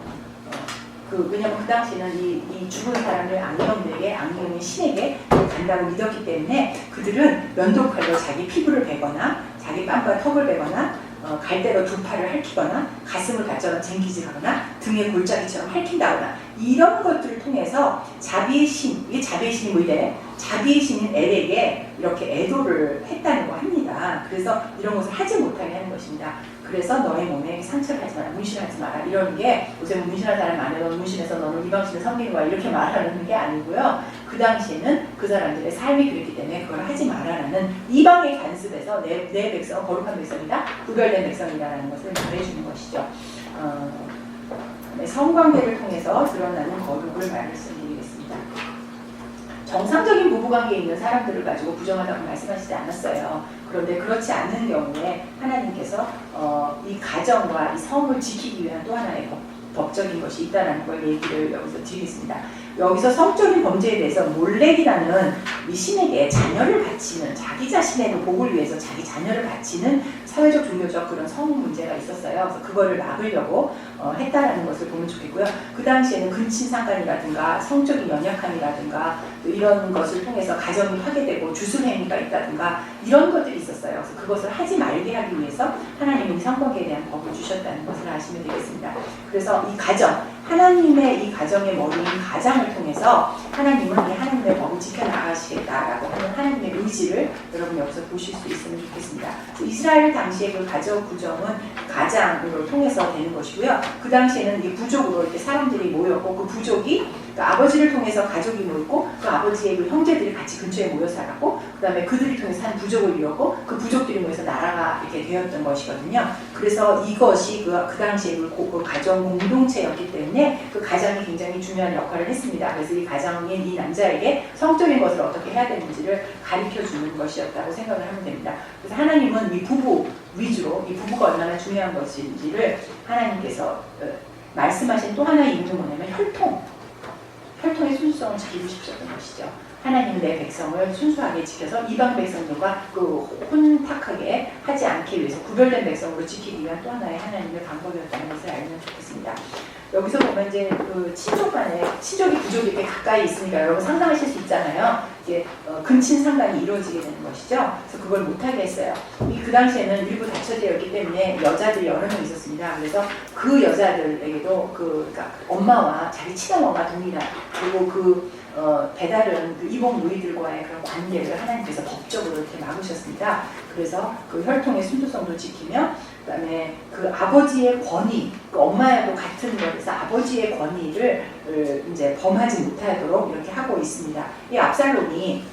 [SPEAKER 1] 왜냐면 그 당시에는 이 죽은 사람을 악령의 신에게 간다고 믿었기 때문에 그들은 면도칼로 자기 피부를 베거나 자기 뺨과 턱을 베거나 갈대로 두 팔을 핥히거나 가슴을 가져다 쟁기질하거나 등에 골짜기처럼 핥힌다거나 이런 것들을 통해서 자비의 신, 이게 자비의 신이 뭐이래? 자비의 신인 엘에게 이렇게 애도를 했다는 거 합니다. 그래서 이런 것을 하지 못하게 하는 것입니다. 그래서 너의 몸에 상처를 하지 마라, 문신하지 마라 이런 게 요새 문신한 사람 안에 너 문신해서 너는 이방신을 섬기는 거야 이렇게 말하는 게 아니고요. 그 당시에는 그 사람들의 삶이 그랬기 때문에 그걸 하지 마라라는 이방의 간섭에서 내 백성은 거룩한 백성이다, 구별된 백성이다라는 것을 말해주는 것이죠. 성관계를 통해서 드러나는 거룩을 말씀드리겠습니다. 정상적인 부부관계에 있는 사람들을 가지고 부정하다고 말씀하시지 않았어요. 그런데 그렇지 않은 경우에 하나님께서 이 가정과 이 성을 지키기 위한 또 하나의 법적인 것이 있다는 걸 얘기를 여기서 드리겠습니다. 여기서 성적인 범죄에 대해서 몰렉이라는 이 신에게 자녀를 바치는, 자기 자신의 복을 위해서 자기 자녀를 바치는 사회적 종교적 그런 성 문제가 있었어요. 그래서 그거를 막으려고 했다라는 것을 보면 좋겠고요. 그 당시에는 근친상간이라든가 성적인 연약함이라든가 또 이런 것을 통해서 가정이 파괴되고 주술행위가 있다든가 이런 것들이 있었어요. 그래서 그것을 하지 말게 하기 위해서 하나님이 성관계에 대한 법을 주셨다는 것을 아시면 되겠습니다. 그래서 이 가정, 하나님의 이 가정의 머리인 가장을 통해서 하나님은 이 하나님의 법을 지켜나가시겠다라고 하는 하나님의 의지를 여러분 여기서 보실 수 있으면 좋겠습니다. 이스라엘 당시의 그 가정 구정은 가장으로 통해서 되는 것이고요. 그 당시에는 이 부족으로 이렇게 사람들이 모였고 그 부족이 그 아버지를 통해서 가족이 모였고 그 아버지의 그 형제들이 같이 근처에 모여 살았고 그 다음에 그들을 통해서 한 부족을 이뤘고 그 부족들이 모여서 나라가 이렇게 되었던 것이거든요. 그래서 이것이 그 당시에 그 가정 공동체였기 때문에 그 가장이 굉장히 중요한 역할을 했습니다. 그래서 이 가정인 이 남자에게 성적인 것을 어떻게 해야 되는지를 가르쳐 주는 것이었다고 생각을 하면 됩니다. 그래서 하나님은 이 부부 위주로 이 부부가 얼마나 중요한 것인지를 하나님께서 말씀하신 또 하나의 이유는 뭐냐면 혈통의 순수성을 지키고 싶으셨던 것이죠. 하나님은 내 백성을 순수하게 지켜서 이방 백성들과 그 혼탁하게 하지 않기 위해서 구별된 백성으로 지키기 위한 또 하나의 하나님의 방법이었다는 것을 알면 좋겠습니다. 여기서 보면 이제 그 친족 간에 친족이 부족이 이렇게 가까이 있으니까 여러분 상상하실 수 있잖아요. 이제 근친상간이 이루어지게 되는 것이죠. 그래서 그걸 못하게 했어요. 그 당시에는 일부 다처제였기 때문에 여자들이 여러 명 있었습니다. 그래서 그 여자들에게도 그러니까 엄마와 자기 친엄마가 동일한 그리고 배다른 그 이복 노이들과의 그런 관계를 하나님께서 법적으로 이렇게 막으셨습니다. 그래서 그 혈통의 순수성도 지키며 그다음에 그 아버지의 권위, 그 엄마와도 같은 것에서 아버지의 권위를 이제 범하지 못하도록 이렇게 하고 있습니다. 이 압살롬이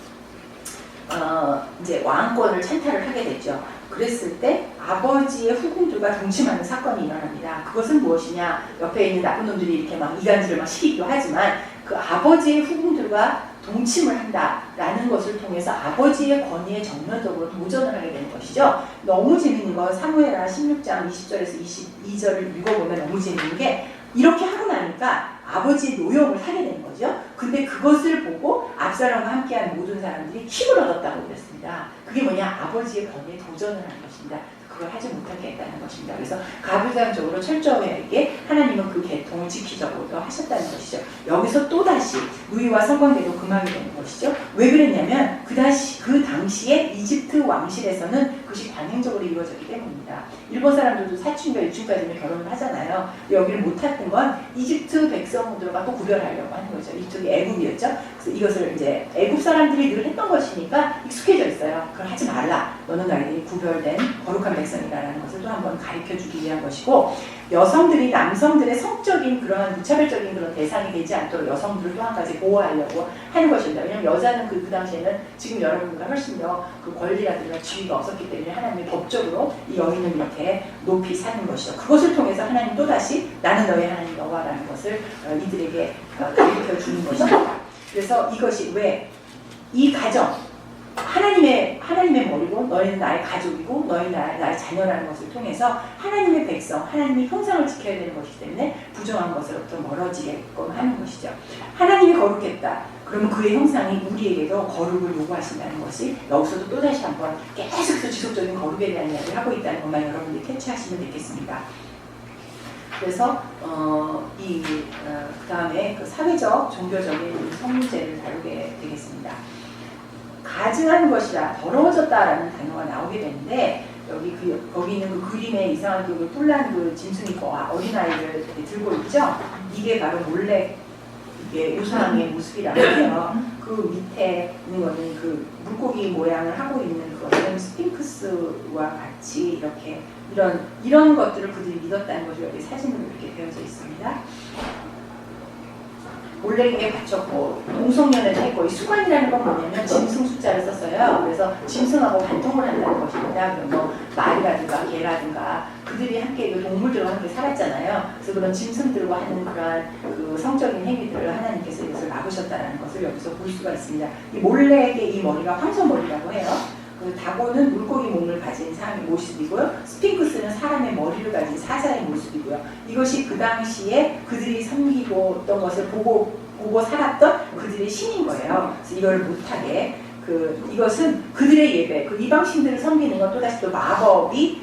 [SPEAKER 1] 이제 왕권을 찬탈을 하게 됐죠. 그랬을 때 아버지의 후궁들과 동침하는 사건이 일어납니다. 그것은 무엇이냐? 옆에 있는 나쁜 놈들이 이렇게 막 이간질을 막 시키기도 하지만 그 아버지의 후궁들과 동침을 한다라는 것을 통해서 아버지의 권위에 정면적으로 도전을 하게 되는 것이죠. 너무 재밌는 건 사무엘하 16장 20절에서 22절을 읽어보면 너무 재밌는 게 이렇게 하고 나니까 아버지의 노여움을 사게 되는 거죠. 근데 그것을 보고 압살롬과 함께한 모든 사람들이 힘을 얻었다고 그랬습니다. 그게 뭐냐? 아버지의 권위에 도전을 하는 것입니다. 그걸 하지 못하게 했다는 것입니다. 그래서 가부장적으로 철저하게 하나님은 그 계통을 지키자고 하셨다는 것이죠. 여기서 또다시 누이와 성관계도 금하게 되는 것이죠. 왜 그랬냐면 그 당시에 이집트 왕실에서는 그것이 관행적으로 이루어졌기 때문입니다. 일본 사람들도 사춘과 일춘까지는 결혼을 하잖아요. 여기를 못했던 건 이집트 백성들과 또 구별하려고 하는 거죠. 이쪽이 애굽이었죠. 그래서 이것을 이제 애굽 사람들이 늘 했던 것이니까 익숙해져 있어요. 그걸 하지 말라. 너는 너희들이 구별된 거룩한 백성이라는 것을 또 한번 가르쳐주기 위한 것이고, 여성들이 남성들의 성적인 그러한 무차별적인 그런 대상이 되지 않도록 여성들을 또 한 가지 보호하려고 하는 것입니다. 왜냐하면 여자는 그 당시에는 지금 여러분보다 훨씬 더 그 권리라든가 지위가 없었기 때문에 하나님이 법적으로 이 여인을 이렇게 높이 사는 것이죠. 그것을 통해서 하나님 또다시 나는 너의 하나님 여호와라는 것을 이들에게 가르쳐 주는 것입니다. 그래서 이것이 왜 이 가정, 하나님의 머리고 너희는 나의 가족이고 너희는 나의 자녀라는 것을 통해서 하나님의 백성, 하나님의 형상을 지켜야 되는 것이기 때문에 부정한 것으로부터 멀어지게끔 하는 것이죠. 하나님이 거룩했다. 그러면 그의 형상이 우리에게도 거룩을 요구하신다는 것이 여기서도 또다시 한번 계속해서 지속적인 거룩에 대한 이야기를 하고 있다는 것만 여러분들이 캐치하시면 되겠습니다. 그래서 그 다음에 그 사회적, 종교적인 성문제를 다루게 되겠습니다. 가증하는 것이라 더러워졌다라는 단어가 나오게 되는데 거기 있는 그 그림에 이상한 그 뿔난 그 짐승이 어린아이를 들고 있죠. 이게 바로 몰래 이게 우상의 모습이라고 해요. 그 밑에 있는 거는 그 물고기 모양을 하고 있는 것은 스핑크스와 같이 이렇게 이런 것들을 그들이 믿었다는 것이 여기 사진으로 이렇게 되어져 있습니다. 몰래에게 바쳤고 동성연애를 했고, 이 수관이라는 건 뭐냐면 짐승 숫자를 썼어요. 그래서 짐승하고 반통을 한다는 것입니다. 그럼 뭐 말이라든가 개라든가 그들이 함께 그 동물들과 함께 살았잖아요. 그래서 그런 짐승들과 하는 그러한 그 성적인 행위들을 하나님께서 이것을 막으셨다는 것을 여기서 볼 수가 있습니다. 이 몰래에게 이 머리가 황소머리라고 해요. 그 다고는 물고기 몸을 가진 사람의 모습이고요. 스핑크스는 사람의 머리를 가진 사자의 모습이고요. 이것이 그 당시에 그들이 섬기고 어떤 것을 보고 살았던 그들의 신인 거예요. 그래서 이걸 못하게 이것은 그들의 예배, 그 이방신들을 섬기는 건 또다시 또 마법이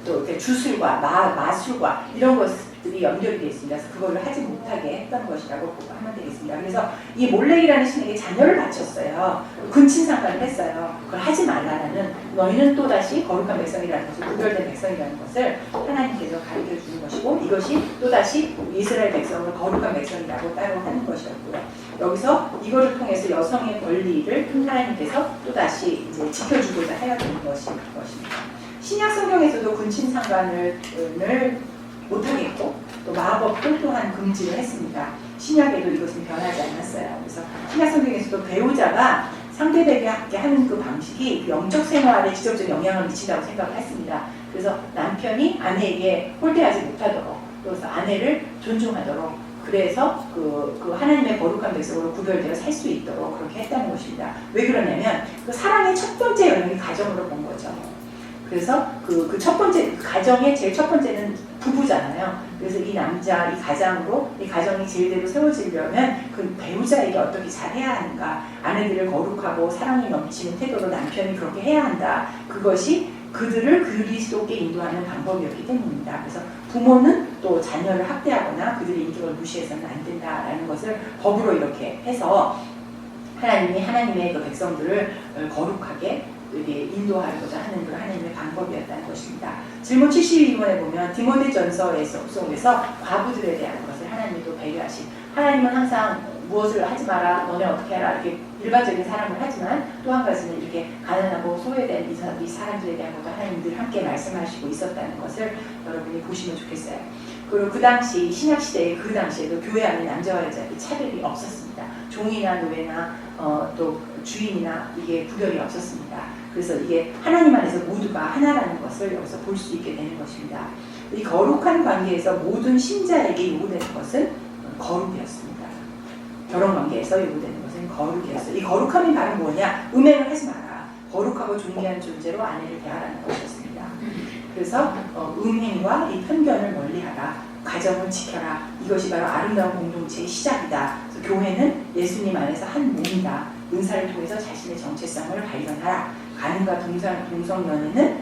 [SPEAKER 1] 또 이렇게 주술과 마술과 이런 것들이 연결이 되어 있습니다. 그래서 그거를 하지 못하게 했던 것이라고 하면 되겠습니다. 그래서 이 몰렉이라는 신에게 자녀를 바쳤어요. 근친상간을 했어요. 그걸 하지 말라라는, 너희는 또다시 거룩한 백성이라는 것을, 구별된 백성이라는 것을 하나님께서 가르쳐 주는 것이고, 이것이 또다시 이스라엘 백성을 거룩한 백성이라고 따로 하는 것이었고요. 여기서 이거를 통해서 여성의 권리를 하나님께서 또다시 이제 지켜주고자 하여 되는 것입니다. 신약 성경에서도 근친상간을 못하겠고 또 마법도 또한 금지를 했습니다. 신약에도 이것은 변하지 않았어요. 그래서 신약 성경에서도 배우자가 상대에게 하는 그 방식이 영적 생활에 직접적 영향을 미친다고 생각을 했습니다. 그래서 남편이 아내에게 홀대하지 못하도록, 또 아내를 존중하도록, 그래서 그 하나님의 거룩한 백성으로 구별되어 살 수 있도록 그렇게 했다는 것입니다. 왜 그러냐면 그 사랑의 첫 번째 영역이 가정으로 본 거죠. 그래서 그 첫 번째, 가정의 제일 첫 번째는 부부잖아요. 그래서 이 남자, 이 가정이 제대로 세워지려면 그 배우자에게 어떻게 잘해야 하는가, 아내들을 거룩하고 사랑이 넘치는 태도로 남편이 그렇게 해야 한다. 그것이 그들을 그리스도께 인도하는 방법이었기 때문입니다. 그래서 부모는 또 자녀를 학대하거나 그들의 인격을 무시해서는 안 된다라는 것을 법으로 이렇게 해서 하나님이 하나님의 그 백성들을 거룩하게 인도하고자 하는 그 하나님의 방법이었다는 것입니다. 질문 72번에 보면 디모데전서 속에서 과부들에 대한 것을 하나님이 또 배려하신, 하나님은 항상 무엇을 하지 마라, 너네 어떻게 해라, 이렇게 일반적인 사람을 하지만 또 한 가지는 이렇게 가난하고 소외된 이 사람들에 대한 것도 하나님 늘 함께 말씀하시고 있었다는 것을 여러분이 보시면 좋겠어요. 그리고 그 당시 신약시대의 그 당시에도 교회 안에 남자와 여자의 차별이 없었습니다. 종이나 노예나 또 주인이나 이게 구별이 없었습니다. 그래서 이게 하나님 안에서 모두가 하나라는 것을 여기서 볼 수 있게 되는 것입니다. 이 거룩한 관계에서 모든 신자에게 요구되는 것은 거룩이었습니다. 결혼 관계에서 요구되는 것은 거룩이었어요. 이 거룩함이 바로 뭐냐? 음행을 하지 마라. 거룩하고 존귀한 존재로 아내를 대하라는 것이었습니다. 그래서 음행과 이 편견을 멀리하라. 가정을 지켜라. 이것이 바로 아름다운 공동체의 시작이다. 그래서 교회는 예수님 안에서 한 몸이다. 은사를 통해서 자신의 정체성을 발견하라. 가늠과 동성연애는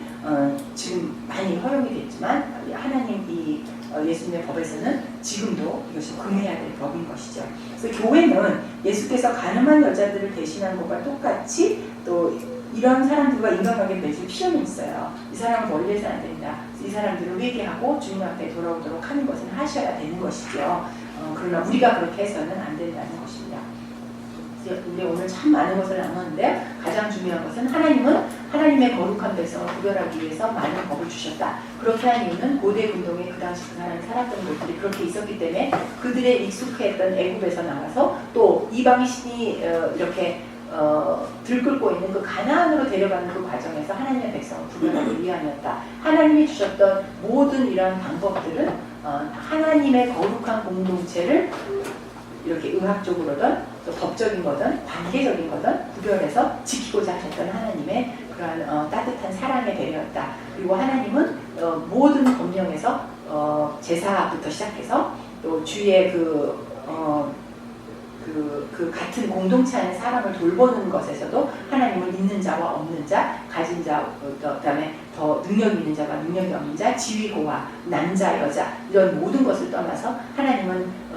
[SPEAKER 1] 지금 많이 허용이 됐지만 하나님 이 예수님의 법에서는 지금도 이것이 금해야 될 법인 것이죠. 그래서 교회는 예수께서 가늠한 여자들을 대신한 것과 똑같이 또 이런 사람들과 인간관계를 맺을 필요는 있어요. 이 사람을 멀리해서는 안 된다. 이 사람들을 회개하고 주님 앞에 돌아오도록 하는 것은 하셔야 되는 것이죠. 그러나 우리가 그렇게 해서는 안 된다는 것입니다. 우리 오늘 참 많은 것을 나눴는데요. 가장 중요한 것은 하나님은 하나님의 거룩한 백성을 구별하기 위해서 많은 법을 주셨다. 그렇게 한 이유는 고대 운동에 그 당시 그 사람이 살았던 것들이 그렇게 있었기 때문에 그들의 익숙했던 애굽에서 나와서 또 이방의 신이 이렇게 들끓고 있는 그 가나안으로 데려가는 그 과정에서 하나님의 백성을 구별하기 위함이었다. 하나님이 주셨던 모든 이런 방법들은 하나님의 거룩한 공동체를 이렇게 의학적으로든 또 법적인 거든 관계적인 거든 구별해서 지키고자 하셨던 하나님의 그러한 따뜻한 사랑의 배려였다. 그리고 하나님은 모든 법령에서 제사부터 시작해서 또 주의 그 같은 공동체 안에 사람을 돌보는 것에서도 하나님은 있는 자와 없는 자, 가진 자, 그다음에 더 능력 있는 자와 능력이 없는 자, 지위고와 남자, 여자 이런 모든 것을 떠나서 하나님은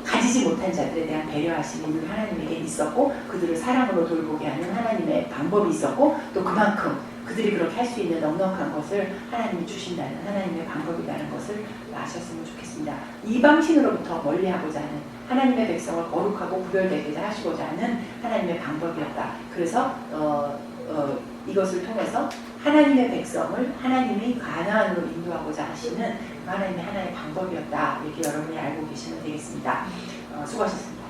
[SPEAKER 1] 가지지 못한 자들에 대한 배려하심이 늘 하나님에게 있었고 그들을 사랑으로 돌보게 하는 하나님의 방법이 있었고 또 그만큼 그들이 그렇게 할 수 있는 넉넉한 것을 하나님이 주신다는 하나님의 방법이라는 것을 아셨으면 좋겠습니다. 이방신으로부터 멀리하고자 하는 하나님의 백성을 거룩하고 구별되게 하시고자 하는 하나님의 방법이었다. 그래서 이것을 통해서 하나님의 백성을 하나님이 가나안으로 인도하고자 하시는 하나님의 하나의 방법이었다. 이렇게 여러분이 알고 계시면 되겠습니다. 수고하셨습니다.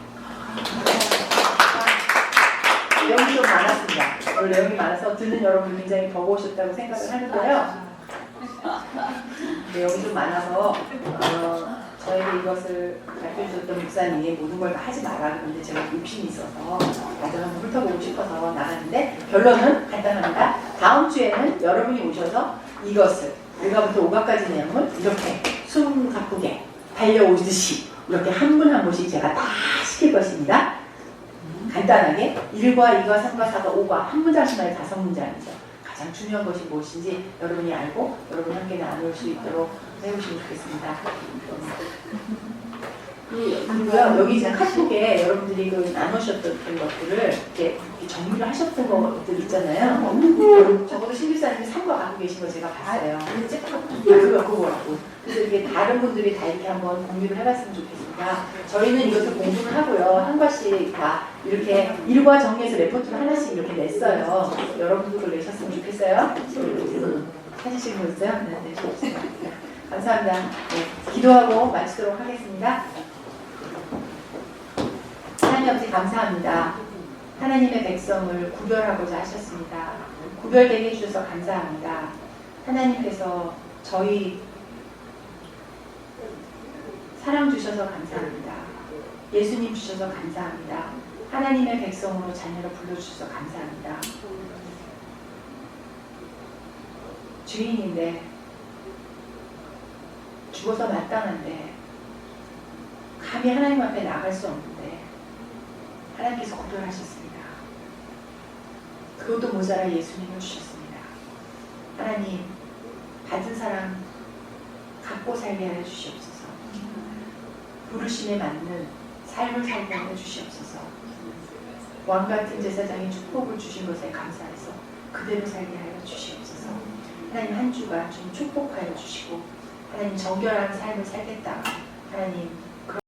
[SPEAKER 1] 내용이 좀 많았습니다. 오늘 내용이 많아서 듣는 여러분 굉장히 버거우셨다고 생각을 하는데요. 내용이 좀 많아서 저에게 이것을 가르쳐주셨던 목사님이 모든 걸 다 하지 마라 그런데 제가 욕심이 있어서 다들 한번 훑어보고 싶어서 나갔는데 결론은 간단합니다. 다음 주에는 여러분이 오셔서 이것을 1가부터 5가까지 내용을 이렇게 숨 가쁘게 달려오듯이 이렇게 한 분 한 분씩 제가 다 시킬 것입니다. 간단하게 1과 2과 3과 4과 5과 한 문장씩만 5문장이죠. 가장 중요한 것이 무엇인지 여러분이 알고 여러분 함께 나눌 수 있도록 해보시면 좋겠습니다. 그리고요, 여기 지금 카톡에 여러분들이 나누셨던 것들을 이렇게 정리를 하셨던 것들 있잖아요. 적어도 신규사님이 3과 갖고 계신 거 제가 봤어요. 그거라고. 그래서 이게 다른 분들이 다 이렇게 한번 공유를 해봤으면 좋겠습니다. 저희는 이것을 공부를 하고요. 한 과씩 다 이렇게 1과 정리해서 레포트를 하나씩 이렇게 냈어요. 여러분도 그걸 내셨으면 좋겠어요. 사진 찍고 있어요? 네, 좋습니다. 감사합니다. 네, 기도하고 마치도록 하겠습니다. 하나님 아버지 감사합니다. 하나님의 백성을 구별하고자 하셨습니다. 구별되게 해주셔서 감사합니다. 하나님께서 저희 사랑 주셔서 감사합니다. 예수님 주셔서 감사합니다. 하나님의 백성으로 자녀로 불러주셔서 감사합니다. 주인인데 죽어서 마땅한데 감히 하나님 앞에 나갈 수 없는데 하나님께서 구별하셨습니다. 그것도 모자라 예수님을 주셨습니다. 하나님 받은 사람 갖고 살게 하여 주시옵소서. 부르심에 맞는 삶을 살게 하여 주시옵소서. 왕같은 제사장이 축복을 주신 것에 감사해서 그대로 살게 하여 주시옵소서. 하나님 한 주간 좀 축복하여 주시고 하나님 정결한 삶을 살겠다. 하나님